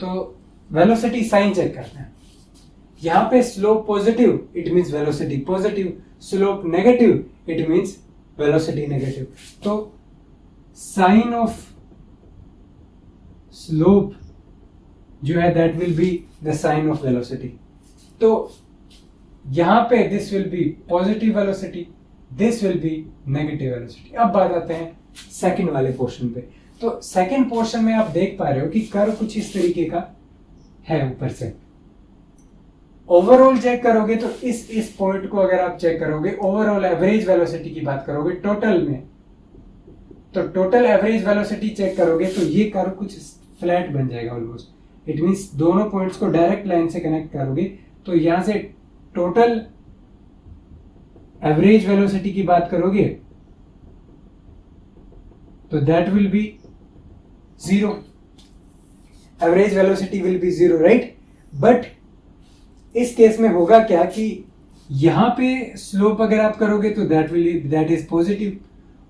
तो वेलोसिटी साइन चेक करते हैं। यहाँ पे slope positive it means velocity positive, slope negative it means velocity negative. तो साइन ऑफ स्लोप जो है that will be the sign of velocity. तो यहां पे this will be positive velocity, this will be negative velocity. अब बात आते हैं सेकंड वाले पोर्शन पे। तो सेकंड पोर्शन में आप देख पा रहे हो कि कर्व कुछ इस तरीके का है ऊपर से। ओवरऑल चेक करोगे तो इस पॉइंट को अगर आप चेक करोगे, ओवरऑल एवरेज वेलोसिटी की बात करोगे टोटल में, तो टोटल एवरेज वेलोसिटी चेक करोगे तो ये कर्व कुछ फ्लैट बन जाएगा ऑलमोस्ट। इट मींस दोनों पॉइंट्स को डायरेक्ट लाइन से कनेक्ट करोगे तो यहां से टोटल एवरेज वेलोसिटी की बात करोगे तो that will B 0। Average velocity will B 0, right. But इस केस में होगा क्या कि यहां पे स्लोप अगर आप करोगे तो दैट इज पॉजिटिव,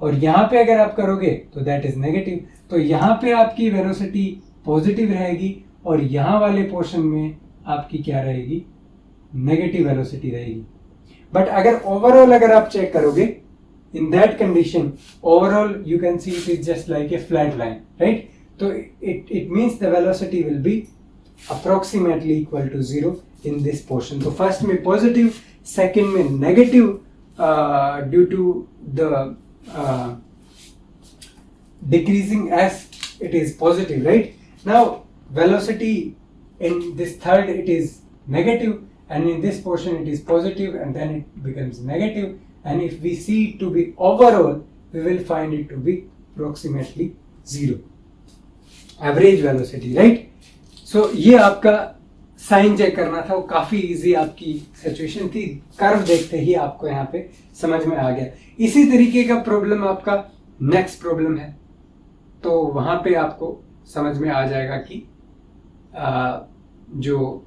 और यहां पे अगर आप करोगे तो दैट इज नेगेटिव। तो यहां पे आपकी वेलोसिटी पॉजिटिव रहेगी और यहां वाले पोर्शन में आपकी क्या रहेगी, नेगेटिव वेलोसिटी रहेगी। बट अगर ओवरऑल अगर आप चेक करोगे in that condition, overall you can see it is just like a flat line, right. तो it means the velocity will be approximately equal to 0 in this portion. तो first में positive, second में negative due to the decreasing as it is positive, right? Now velocity in this third it is negative, and in this portion it is positive, and then it becomes negative, and if we see it to be overall we will find it to be approximately 0 average velocity, right? So ये आपका sign check करना था, वो काफी easy आपकी situation थी, curve देखते ही आपको यहाँ पे समझ में आ गया। इसी तरीके का प्रॉब्लम आपका नेक्स्ट प्रॉब्लम है, तो वहां पे आपको समझ में आ जाएगा कि जो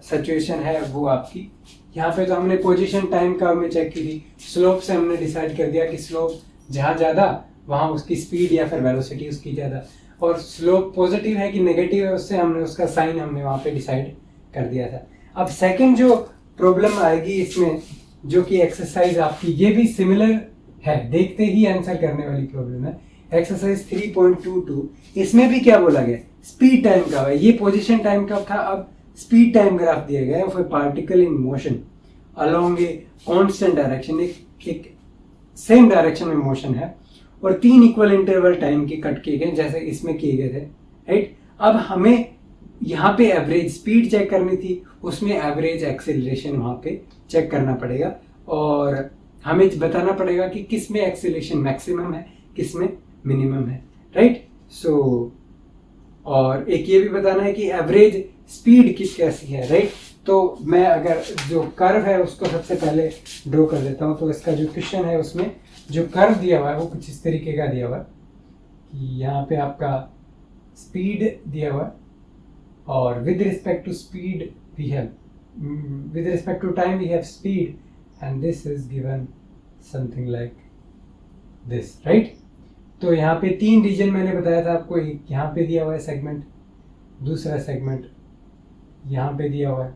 सिचुएशन है वो आपकी यहाँ पे। तो हमने पोजीशन टाइम का हमें चेक की थी, स्लोप से हमने डिसाइड कर दिया कि स्लोप जहाँ ज़्यादा वहाँ उसकी स्पीड या फिर वेलोसिटी उसकी ज़्यादा, और स्लोप पॉजिटिव है कि नेगेटिव है उससे हमने उसका साइन हमने वहाँ पे डिसाइड कर दिया था। अब सेकंड जो प्रॉब्लम आएगी इसमें, जो कि एक्सरसाइज आपकी ये भी सिमिलर है, देखते ही आंसर करने वाली प्रॉब्लम है, एक्सरसाइज 3.22। इसमें भी क्या बोला गया, स्पीड टाइम का है, ये पोजीशन टाइम का था, अब स्पीड टाइम ग्राफ दिया गया है for particle in motion along a constant direction, एक सेम डायरेक्शन में मोशन है, और 3 इक्वल इंटरवल टाइम के कट किए गए जैसे इसमें किए गए थे, राइट। अब हमें यहाँ पे एवरेज स्पीड चेक करनी थी, उसमें एवरेज एक्सेलरेशन वहाँ पे चेक करना पड़ेगा, और हमें बताना पड़ेगा कि किस में एक्सेलरेशन मैक्सिमम है किस में मिनिमम है, राइट। सो और एक ये भी बताना है कि एवरेज स्पीड कैसी है, राइट। तो मैं अगर जो कर्व है उसको सबसे पहले ड्रॉ कर देता हूँ। तो इसका जो क्वेश्चन है उसमें जो कर्व दिया हुआ है वो कुछ इस तरीके का दिया हुआ है कि यहाँ पे आपका स्पीड दिया हुआ है, और with respect to speed we have, with respect to time we have speed, and this is given something like this, right. तो यहाँ पे 3 रीजन मैंने बताया था आपको, एक यहाँ पे दिया हुआ है सेगमेंट, दूसरा सेगमेंट यहाँ पे दिया हुआ है,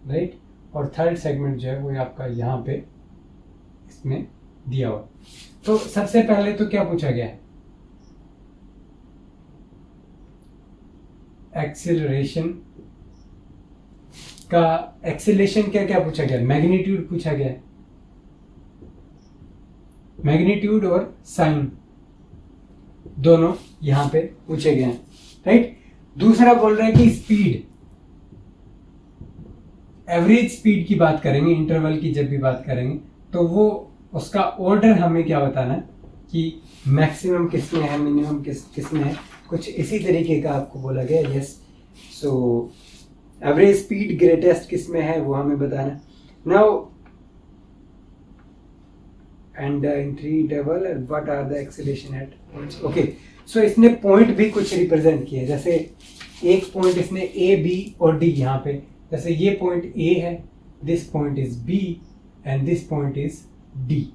राइट, और थर्ड सेगमेंट जो है वो आपका यहाँ पे इसमें दिया हुआ। तो सबसे पहले तो क्या पूछा गया है, एक्सेलरेशन का, एक्सेलरेशन क्या पूछा गया, मैग्नीट्यूड पूछा गया है, मैग्नीट्यूड और साइन दोनों यहां पे पूछे गए हैं, राइट। दूसरा बोल रहे हैं कि स्पीड, एवरेज स्पीड की बात करेंगे, इंटरवल की जब भी बात करेंगे तो वो उसका ऑर्डर हमें क्या बताना है कि मैक्सिमम किस में है, मिनिमम किस में है, कुछ इसी तरीके का आपको बोला गया। Yes, so average speed greatest किस में है वो हमें बताना। Now and in 3 interval what are the acceleration at points. Okay, so इसने पॉइंट भी कुछ रिप्रेजेंट किए, जैसे एक पॉइंट इसने ए बी और डी, यहाँ पे जैसे ये पॉइंट ए है, this point is B and this point is D.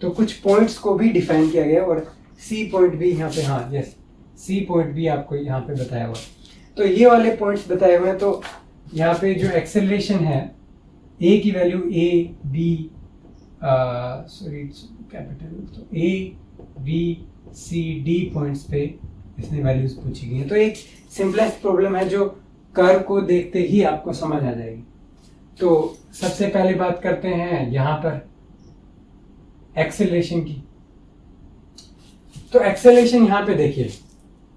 तो कुछ पॉइंट्स को भी डिफाइन किया गया और सी पॉइंट भी यहाँ पे, हाँ यस, सी पॉइंट भी आपको यहाँ पे बताया हुआ है। तो ये वाले पॉइंट्स बताए हुए हैं। तो यहाँ पे जो एक्सेलरेशन है, ए की value A B sorry capital, तो A B C D points पे इसने वैल्यूज पूछी गई है। तो एक सिंपलेस्ट प्रॉब्लम है जो कर्व को देखते ही आपको समझ आ जाएगी। तो सबसे पहले बात करते हैं यहाँ पर एक्सेलरेशन की। तो एक्सेलरेशन यहाँ पे देखिए,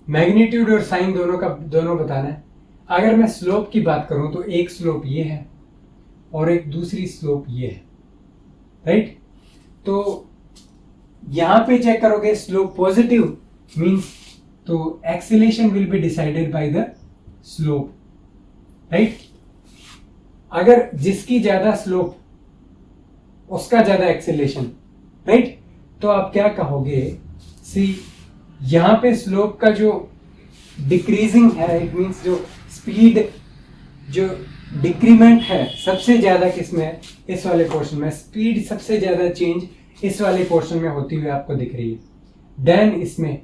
मैग्नीट्यूड और साइन दोनों बताना है। अगर मैं स्लोप की बात करूं तो एक स्लोप ये है और एक दूसरी स्लोप ये है, राइट। तो यहां पे चेक करोगे स्लोप पॉजिटिव मींस तो acceleration will be decided by the slope, right. अगर जिसकी ज्यादा स्लोप उसका ज्यादा एक्सेलरेशन, राइट। तो आप क्या कहोगे, सी यहां पे स्लोप का जो डिक्रीजिंग है, इट मींस जो स्पीड जो डिक्रीमेंट है सबसे ज्यादा किसमें है, इस वाले पोर्शन में। स्पीड सबसे ज्यादा चेंज इस वाले पोर्शन में होती हुई आपको दिख रही है, देन इसमें,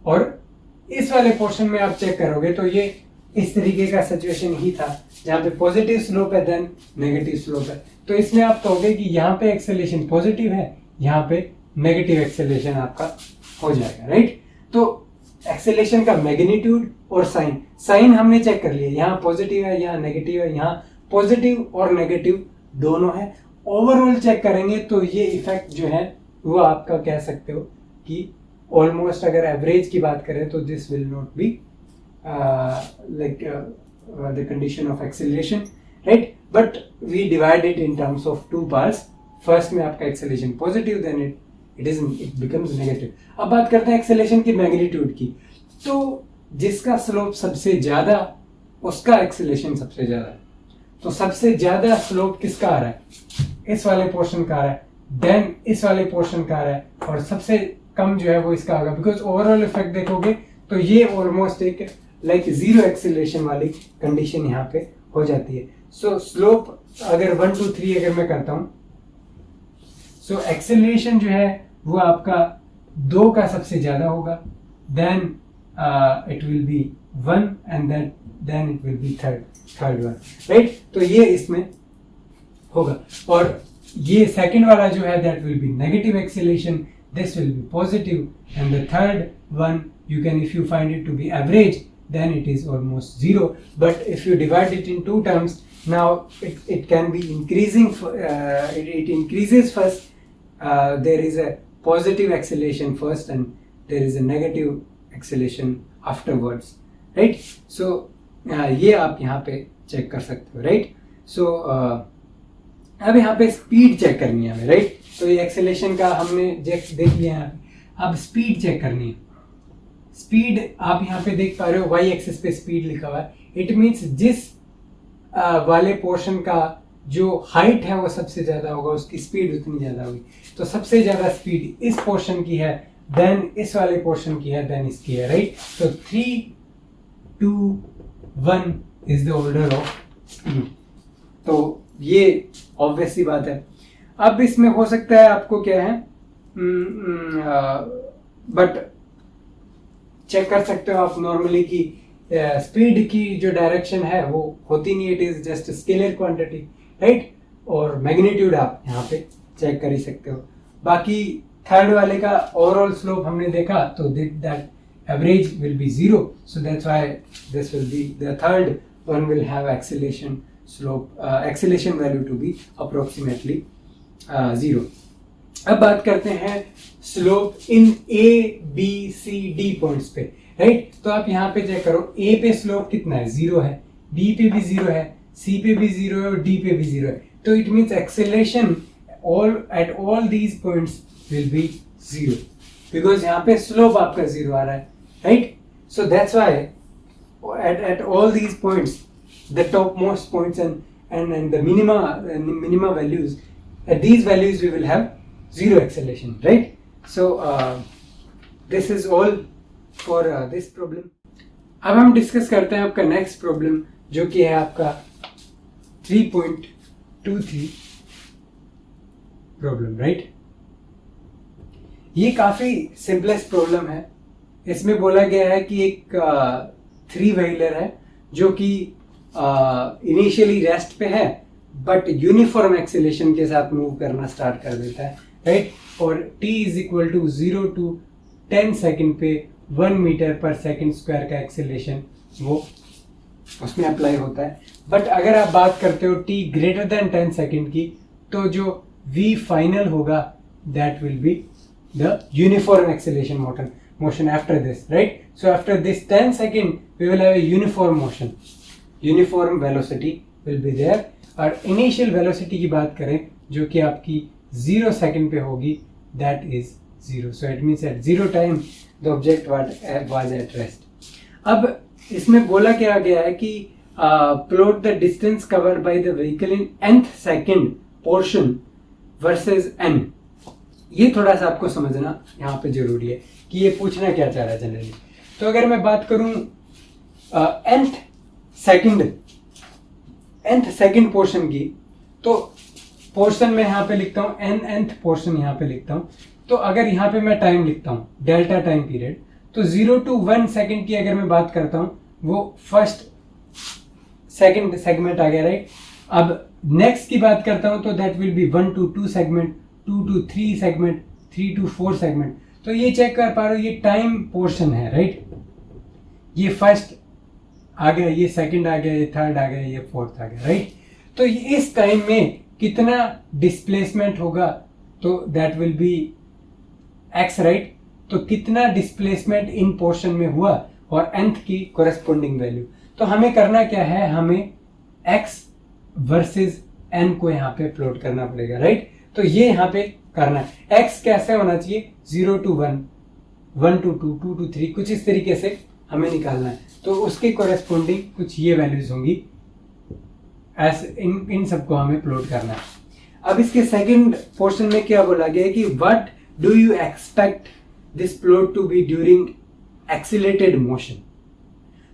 और इस वाले पोर्शन में आप चेक करोगे तो ये इस तरीके का सिचुएशन ही था जहां पे पॉजिटिव स्लोप है देन नेगेटिव स्लोप है। तो इसमें आप कहोगे कि यहाँ पे एक्सेलरेशन पॉजिटिव है, यहाँ पे नेगेटिव एक्सेलरेशन आपका हो जाएगा, राइट। तो एक्सेलरेशन का मैग्नीट्यूड और साइन हमने चेक कर लिया, यहाँ पॉजिटिव है, यहाँ नेगेटिव है, यहाँ पॉजिटिव और नेगेटिव दोनों है। ओवरऑल चेक करेंगे तो ये इफेक्ट जो है वो आपका कह सकते हो कि ऑलमोस्ट, अगर एवरेज की बात करें तो this will not be like the condition of acceleration, right. But we divide it in terms of 2 parts. First में आपका acceleration positive, then it becomes negative. अब बात करते हैं एक्सेलरेशन की मैग्नीट्यूड की। तो जिसका स्लोप सबसे ज्यादा उसका एक्सेलरेशन सबसे ज्यादा है। तो सबसे ज्यादा स्लोप किसका आ रहा है, इस वाले पोर्शन का आ रहा है, देन इस वाले पोर्शन का आ रहा है, और सबसे कम जो है वो इसका आएगा। बिकॉज ओवरऑल इफेक्ट देखोगे तो ये ऑलमोस्ट एक लाइक जीरो एक्सेलरेशन वाली कंडीशन यहाँ पे हो जाती है। सो स्लोप अगर 1 2 3 अगर मैं करता हूं, सो एक्सेलरेशन जो है वो आपका 2 का सबसे ज्यादा होगा, then it will be 1 and then it will be third one, right. तो ये इसमें होगा, और ये सेकंड वाला जो है that will be negative acceleration, this will be positive, and the third one you can, if you find it to be average, then it is almost zero. But if you divide it in 2 terms, now it can be increasing, it increases first, there is a positive acceleration first and there is a negative acceleration afterwards, right? So ये आप यहाँ पे check कर सकते हो, right? So अब यहाँ पे स्पीड चेक करनी है हमें, राइट। तो ये एक्सेलरेशन का हमने देख लिया है, अब स्पीड चेक करनी है। स्पीड आप यहाँ पे देख पा रहे हो, वाई एक्सिस पे स्पीड लिखा हुआ है। इट मींस जिस वाले पोर्शन का जो हाइट है वो सबसे ज्यादा होगा, उसकी स्पीड उतनी ज्यादा होगी। तो सबसे ज्यादा स्पीड इस पोर्शन की है, देन इस वाले पोर्शन की है, देन इसकी है, राइट। तो 3 2 1 is the order of speed. तो ये ऑब्वियस सी बात है। अब इसमें हो सकता है आपको क्या है, बट चेक कर सकते हो आप नॉर्मली कि स्पीड की जो डायरेक्शन है वो होती नहीं, it is just scalar quantity, right. और मैग्नीट्यूड आप यहाँ पे चेक कर ही सकते हो। बाकी थर्ड वाले का ओवरऑल स्लोप हमने देखा तो that average will be 0, so that's why this will be the third one will have acceleration slope acceleration value to be approximately 0. अब बात करते हैं slope in A B C D points पे, right. तो आप यहाँ पे चेक करो, ए पे स्लोप कितना है, 0 है, बी पे भी 0 है, सी पे भी 0 है और डी पे भी 0 है। तो it means acceleration at all these points will be 0 because यहाँ पे स्लोप आपका 0 आ रहा है, right. So that's why at all these points, the topmost points and the minima values, at these values we will have zero acceleration, right? So this is all for this problem. अब हम discuss करते हैं आपका next problem जो कि है आपका 3.23 problem, right. ये काफी सिंपलेस्ट प्रॉब्लम है। इसमें बोला गया है कि एक 3 व्हीलर है जो कि इनिशियली रेस्ट पे है बट यूनिफॉर्म एक्सेलेरेशन के साथ मूव करना स्टार्ट कर देता है, राइट। और t is equal to 0 to 10 second पे 1 मीटर पर सेकेंड स्क्वायर का एक्सेलेरेशन वो उसमें अप्लाई होता है। बट अगर आप बात करते हो t ग्रेटर देन 10 सेकेंड की, तो जो v फाइनल होगा that will be the uniform acceleration motion after this, right? So after this 10 second we will have a uniform velocity will be there। और initial velocity की बात करें जो कि आपकी 0 सेकेंड पे होगी, that is 0। So it means at 0 time the object was at rest। अब इसमें बोला क्या गया है कि plot the distance covered by the vehicle in nth second portion versus n। ये थोड़ा सा आपको समझना यहाँ पे जरूरी है कि ये पूछना क्या चाह रहा है जनरली। तो अगर मैं बात करूं nth सेकंड पोर्शन की, तो पोर्शन में यहाँ पे लिखता हूँ nth पोर्शन यहाँ पे लिखता हूँ। तो अगर यहाँ पे मैं टाइम लिखता हूँ डेल्टा टाइम पीरियड, तो 0 to 1 सेकंड की अगर मैं बात करता हूँ वो फर्स्ट सेकंड सेगमेंट आ गया, राइट। अब नेक्स्ट की बात करता हूँ तो that will be 1 to 2 segment, 2 to 3 segment, 3 to 4 segment. तो ये चेक कर पा रहे हो, ये टाइम पोर्शन है, राइट। ये फर्स्ट आ गया, ये सेकंड आ गया, ये थर्ड आ गया, ये फोर्थ आ गया, राइट। तो इस टाइम में कितना डिस्प्लेसमेंट होगा, तो that will B x, right. तो कितना डिस्प्लेसमेंट इन पोर्शन में हुआ और nth की कोरेस्पोंडिंग वैल्यू। तो हमें करना क्या है, हमें x वर्सेस n को यहाँ पे प्लॉट करना पड़ेगा, राइट। तो ये यहाँ पे करना है। x कैसे होना चाहिए, 0 to 1, 1 to 2, 2 to 3, कुछ इस तरीके से हमें निकालना है। तो उसके कोरेस्पोंडिंग कुछ ये वैल्यूज होंगी, इन सबको हमें प्लॉट करना है। अब इसके सेकंड पोर्शन में क्या बोला गया है कि what do you expect this plot to be during accelerated motion.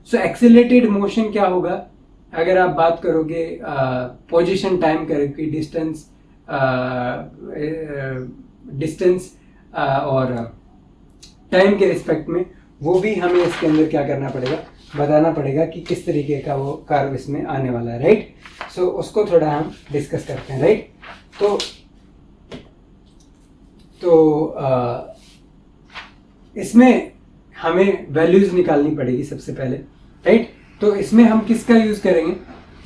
So accelerated motion क्या होगा, अगर आप बात करोगे पोजीशन टाइम करोगे, डिस्टेंस और टाइम के रिस्पेक्ट में, वो भी हमें इसके अंदर क्या करना पड़ेगा, बताना पड़ेगा कि किस तरीके का वो कर्व इसमें आने वाला है, राइट। सो उसको थोड़ा हम डिस्कस करते हैं, राइट। तो इसमें हमें वैल्यूज निकालनी पड़ेगी सबसे पहले, राइट। तो इसमें हम किसका यूज करेंगे,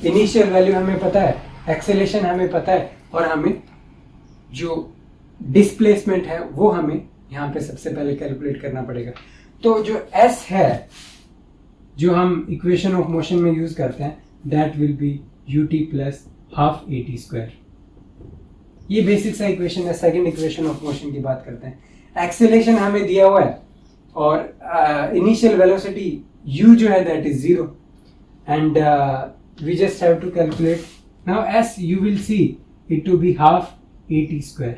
इनिशियल वैल्यू हमें पता है, एक्सेलेरेशन हमें पता है, और हमें जो डिस्प्लेसमेंट है वो हमें यहाँ पे सबसे पहले कैलकुलेट करना पड़ेगा। तो जो s है जो हम इक्वेशन ऑफ मोशन में यूज करते हैं, that will B ut plus half at square. ये बेसिक सा इक्वेशन है। सेकंड इक्वेशन ऑफ मोशन की बात करते हैं। एक्सेलेरेशन हमें दिया हुआ है और इनिशियल वेलोसिटी u जो है that is 0 and we just have to calculate now s you will see it to be half at square।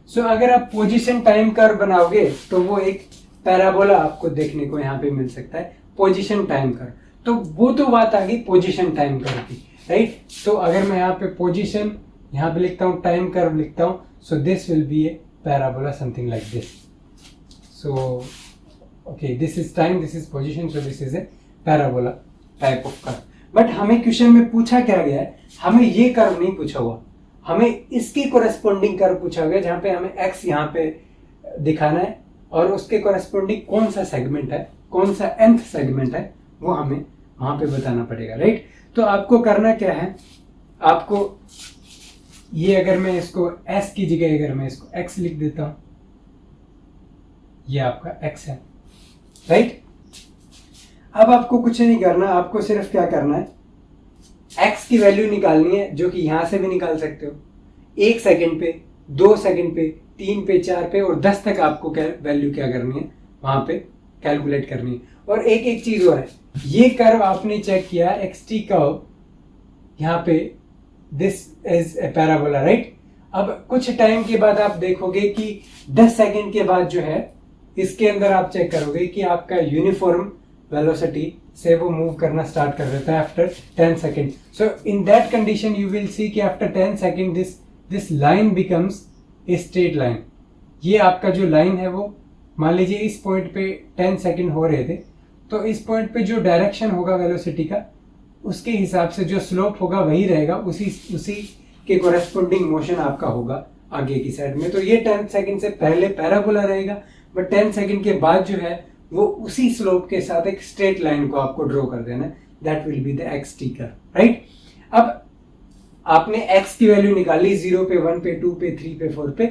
सो अगर आप पोजीशन टाइम कर्व बनाओगे तो वो एक पैराबोला आपको देखने को यहाँ पे मिल सकता है, पोजीशन टाइम कर्व। तो वो तो बात आ गई पोजीशन टाइम कर्व की, राइट। तो अगर मैं यहाँ पे पोजीशन यहाँ पे लिखता हूँ, टाइम कर्व लिखता हूँ, सो this will B A parabola something like this. So okay, this is time, this is position, so this is a parabola type of curve. But हमें क्वेश्चन में पूछा क्या गया है, हमें ये कर्व नहीं पूछा हुआ, हमें इसकी कोरेस्पोंडिंग कर्व पूछा गया जहाँ पे हमें x यहाँ पे दिखाना है और उसके कोरेस्पोंडिंग कौन सा सेगमेंट है, कौन सा nth सेगमेंट है, वो हमें वहां पे बताना पड़ेगा, राइट। तो आपको करना क्या है, आपको ये अगर मैं इसको s की जगह अगर मैं इसको x लिख देता हूं, ये आपका x है, राइट। अब आपको कुछ नहीं करना, आपको सिर्फ क्या करना है, x की वैल्यू निकालनी है, जो कि यहां से भी निकाल सकते हो, 1 सेकंड पे, 2 सेकंड पे, 3 पे, 4 पे और 10 तक आपको वैल्यू क्या करनी है, वहां पे कैलकुलेट करनी है। और एक चीज और है, ये कर्व आपने चेक किया xt कर्व, यहाँ पे this is a parabola, right. अब कुछ टाइम के बाद आप देखोगे कि 10 सेकंड के बाद जो है, इसके अंदर आप चेक करोगे कि आपका यूनिफॉर्म वेलोसिटी से वो मूव करना स्टार्ट कर देता है after 10 second. So in that condition you will see कि after 10 second this line becomes a straight line. ये आपका जो लाइन है वो, मान लीजिए इस पॉइंट पे 10 सेकंड हो रहे थे, तो इस पॉइंट पे जो डायरेक्शन होगा वेलोसिटी का, उसके हिसाब से जो स्लोप होगा वही रहेगा, उसी के कोरेस्पोंडिंग मोशन आपका होगा आगे की साइड में। तो ये 10 सेकंड से पहले पैराबोला रहेगा, बट 10 सेकंड के बाद जो है वो उसी स्लोप के साथ एक स्ट्रेट लाइन को आपको ड्रॉ कर देना है, that will be the xt curve, right. अब आपने x की वैल्यू निकाली 0 पे, 1 पे, 2 पे, 3 पे, 4 पे,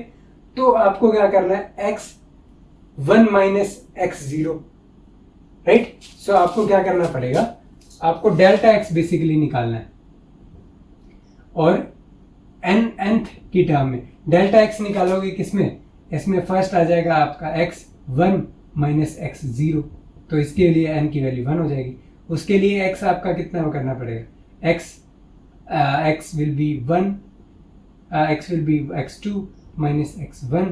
तो आपको क्या करना है, x1 माइनस x0, राइट। सो आपको क्या करना पड़ेगा, आपको डेल्टा x बेसिकली निकालना है, और nth की टर्म में डेल्टा x निकालोगे किसमें, इसमें फर्स्ट आ जाएगा आपका x1 माइनस x0, तो इसके लिए n की वैल्यू 1 हो जाएगी। उसके लिए x आपका कितना करना पड़ेगा, x will be 1, x will be x2 minus x1,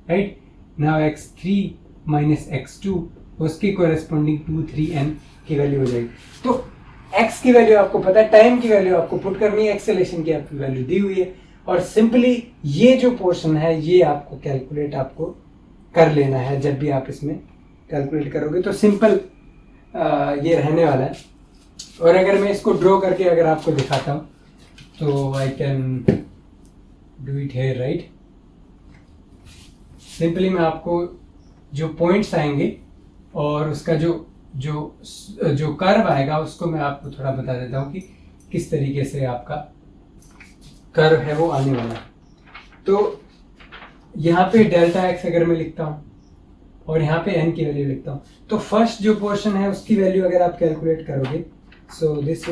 right. Now x3 minus x2, उसकी कोरेस्पोंडिंग 2, 3n की वैल्यू हो जाएगी। तो x की वैल्यू आपको पता है, टाइम की वैल्यू आपको पुट करनी है, एक्सेलेरेशन की आपकी वैल्यू दी हुई है, और सिंपली ये जो पोर्शन है ये आपको कैलकुलेट आपको कर लेना है। जब भी आप इसमें कैलकुलेट करोगे तो सिंपल ये रहने वाला है। और अगर मैं इसको ड्रॉ करके अगर आपको दिखाता हूँ, तो I can do it here, right. Simply मैं आपको जो पॉइंट्स आएंगे और उसका जो कर्व आएगा उसको मैं आपको थोड़ा बता देता हूँ कि किस तरीके से आपका कर्व है वो आने वाला है। तो यहाँ पे डेल्टा x अगर मैं लिखता हूँ और यहाँ पे n की वैल्यू लिखता हूँ, तो फर्स्ट जो पोर्शन है उसकी वैल्यू अगर आप कैलकुलेट करोगे, so this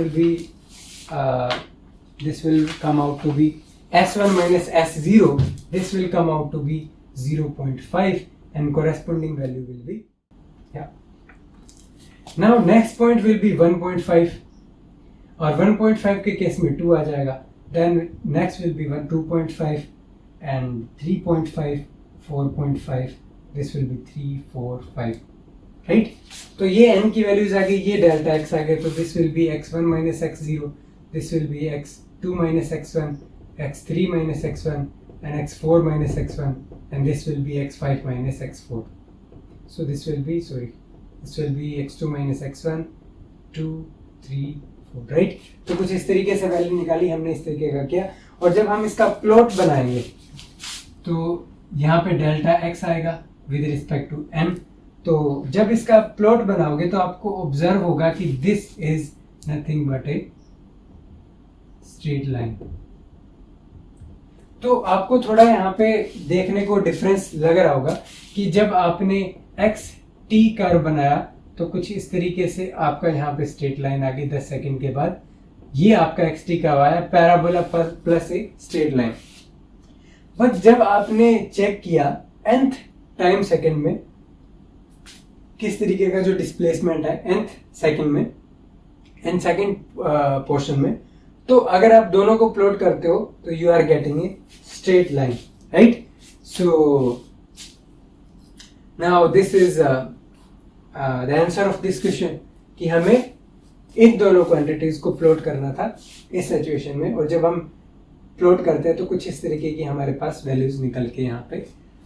will come out to be s1 minus s0, this will come out to be 0.5 and corresponding value will be, yeah. Now next point will be 1.5, और 1.5 के case में 2 आ जाएगा, then next will be 2.5 and 3.5, 4.5, this will be 3, 4, 5, right? तो ये n की values आ गई, ये delta x आ गए, तो this will be x1 minus x0, this will be x2 minus x1, x3 minus x1 and x4 minus x1, and this will be x5 minus x4. So this will be x2 minus x1, 2, 3, 4, right? तो कुछ इस तरीके से value निकाली हमने, इस तरीके का किया। और जब हम इसका प्लॉट बनाएंगे तो यहाँ पे डेल्टा x आएगा विद रिस्पेक्ट टू n। तो जब इसका प्लॉट बनाओगे तो आपको ऑब्जर्व होगा कि this is nothing but A straight line. तो आपको थोड़ा यहाँ पे देखने को डिफरेंस लग रहा होगा कि जब आपने xt कर्व बनाया तो कुछ इस तरीके से आपका यहाँ पे स्ट्रेट लाइन आ गई 10 सेकंड के बाद, ये आपका xt कर्व आया parabola plus A straight line. But जब आपने चेक किया nth टाइम सेकंड में किस तरीके का जो डिस्प्लेसमेंट है nth सेकंड में, nth सेकंड पोर्शन में, तो अगर आप दोनों को प्लॉट करते हो तो you are getting a straight line, right. So now this is the answer of this question कि हमें इन दोनों क्वांटिटीज को प्लॉट करना था इस सिचुएशन में, और जब हम प्लॉट करते हैं तो कुछ इस तरीके की हमारे पास वैल्यूज निकल के यहाँ पे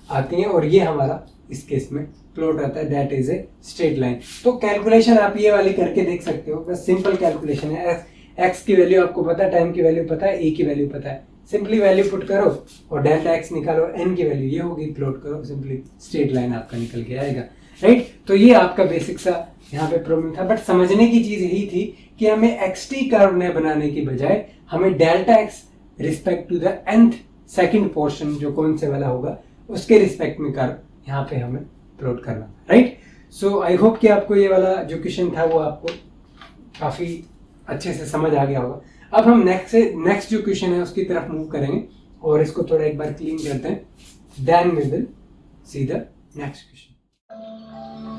आती हैं, और ये हमारा इस केस में प्लॉट आता है, that is a straight line. तो कैलकुलेशन आप ये वाली करके देख सकते हो, बस सिंपल कैलकुलेशन है। x की वैल्यू आपको पता है, टाइम की वैल्यू पता है, a की वैल्यू पता है, सिंपली वैल्यू पुट करो और डेल्टा x निकालो, n की वैल्यू ये होगी, प्लॉट करो, सिंपली स्ट्रेट लाइन आपका निकल के आएगा, राइट। तो ये आपका बेसिक सा यहाँ पे प्रॉब्लम था, बट समझने की चीज यही थी कि हमें xt कर्व ने बनाने की बजाय हमें delta x respect to the nth second portion जो कौन से वाला होगा उसके रिस्पेक्ट में कर्व यहाँ पे हमें प्लॉट करना, राइट। सो आई होप कि आपको ये वाला जो क्वेश्चन था वो आपको काफ़ी अच्छे से समझ आ गया होगा। अब हम नेक्स्ट जो क्वेश्चन है उसकी तरफ मूव करेंगे और इसको थोड़ा एक बार क्लीन करते हैं, then we will see the next question.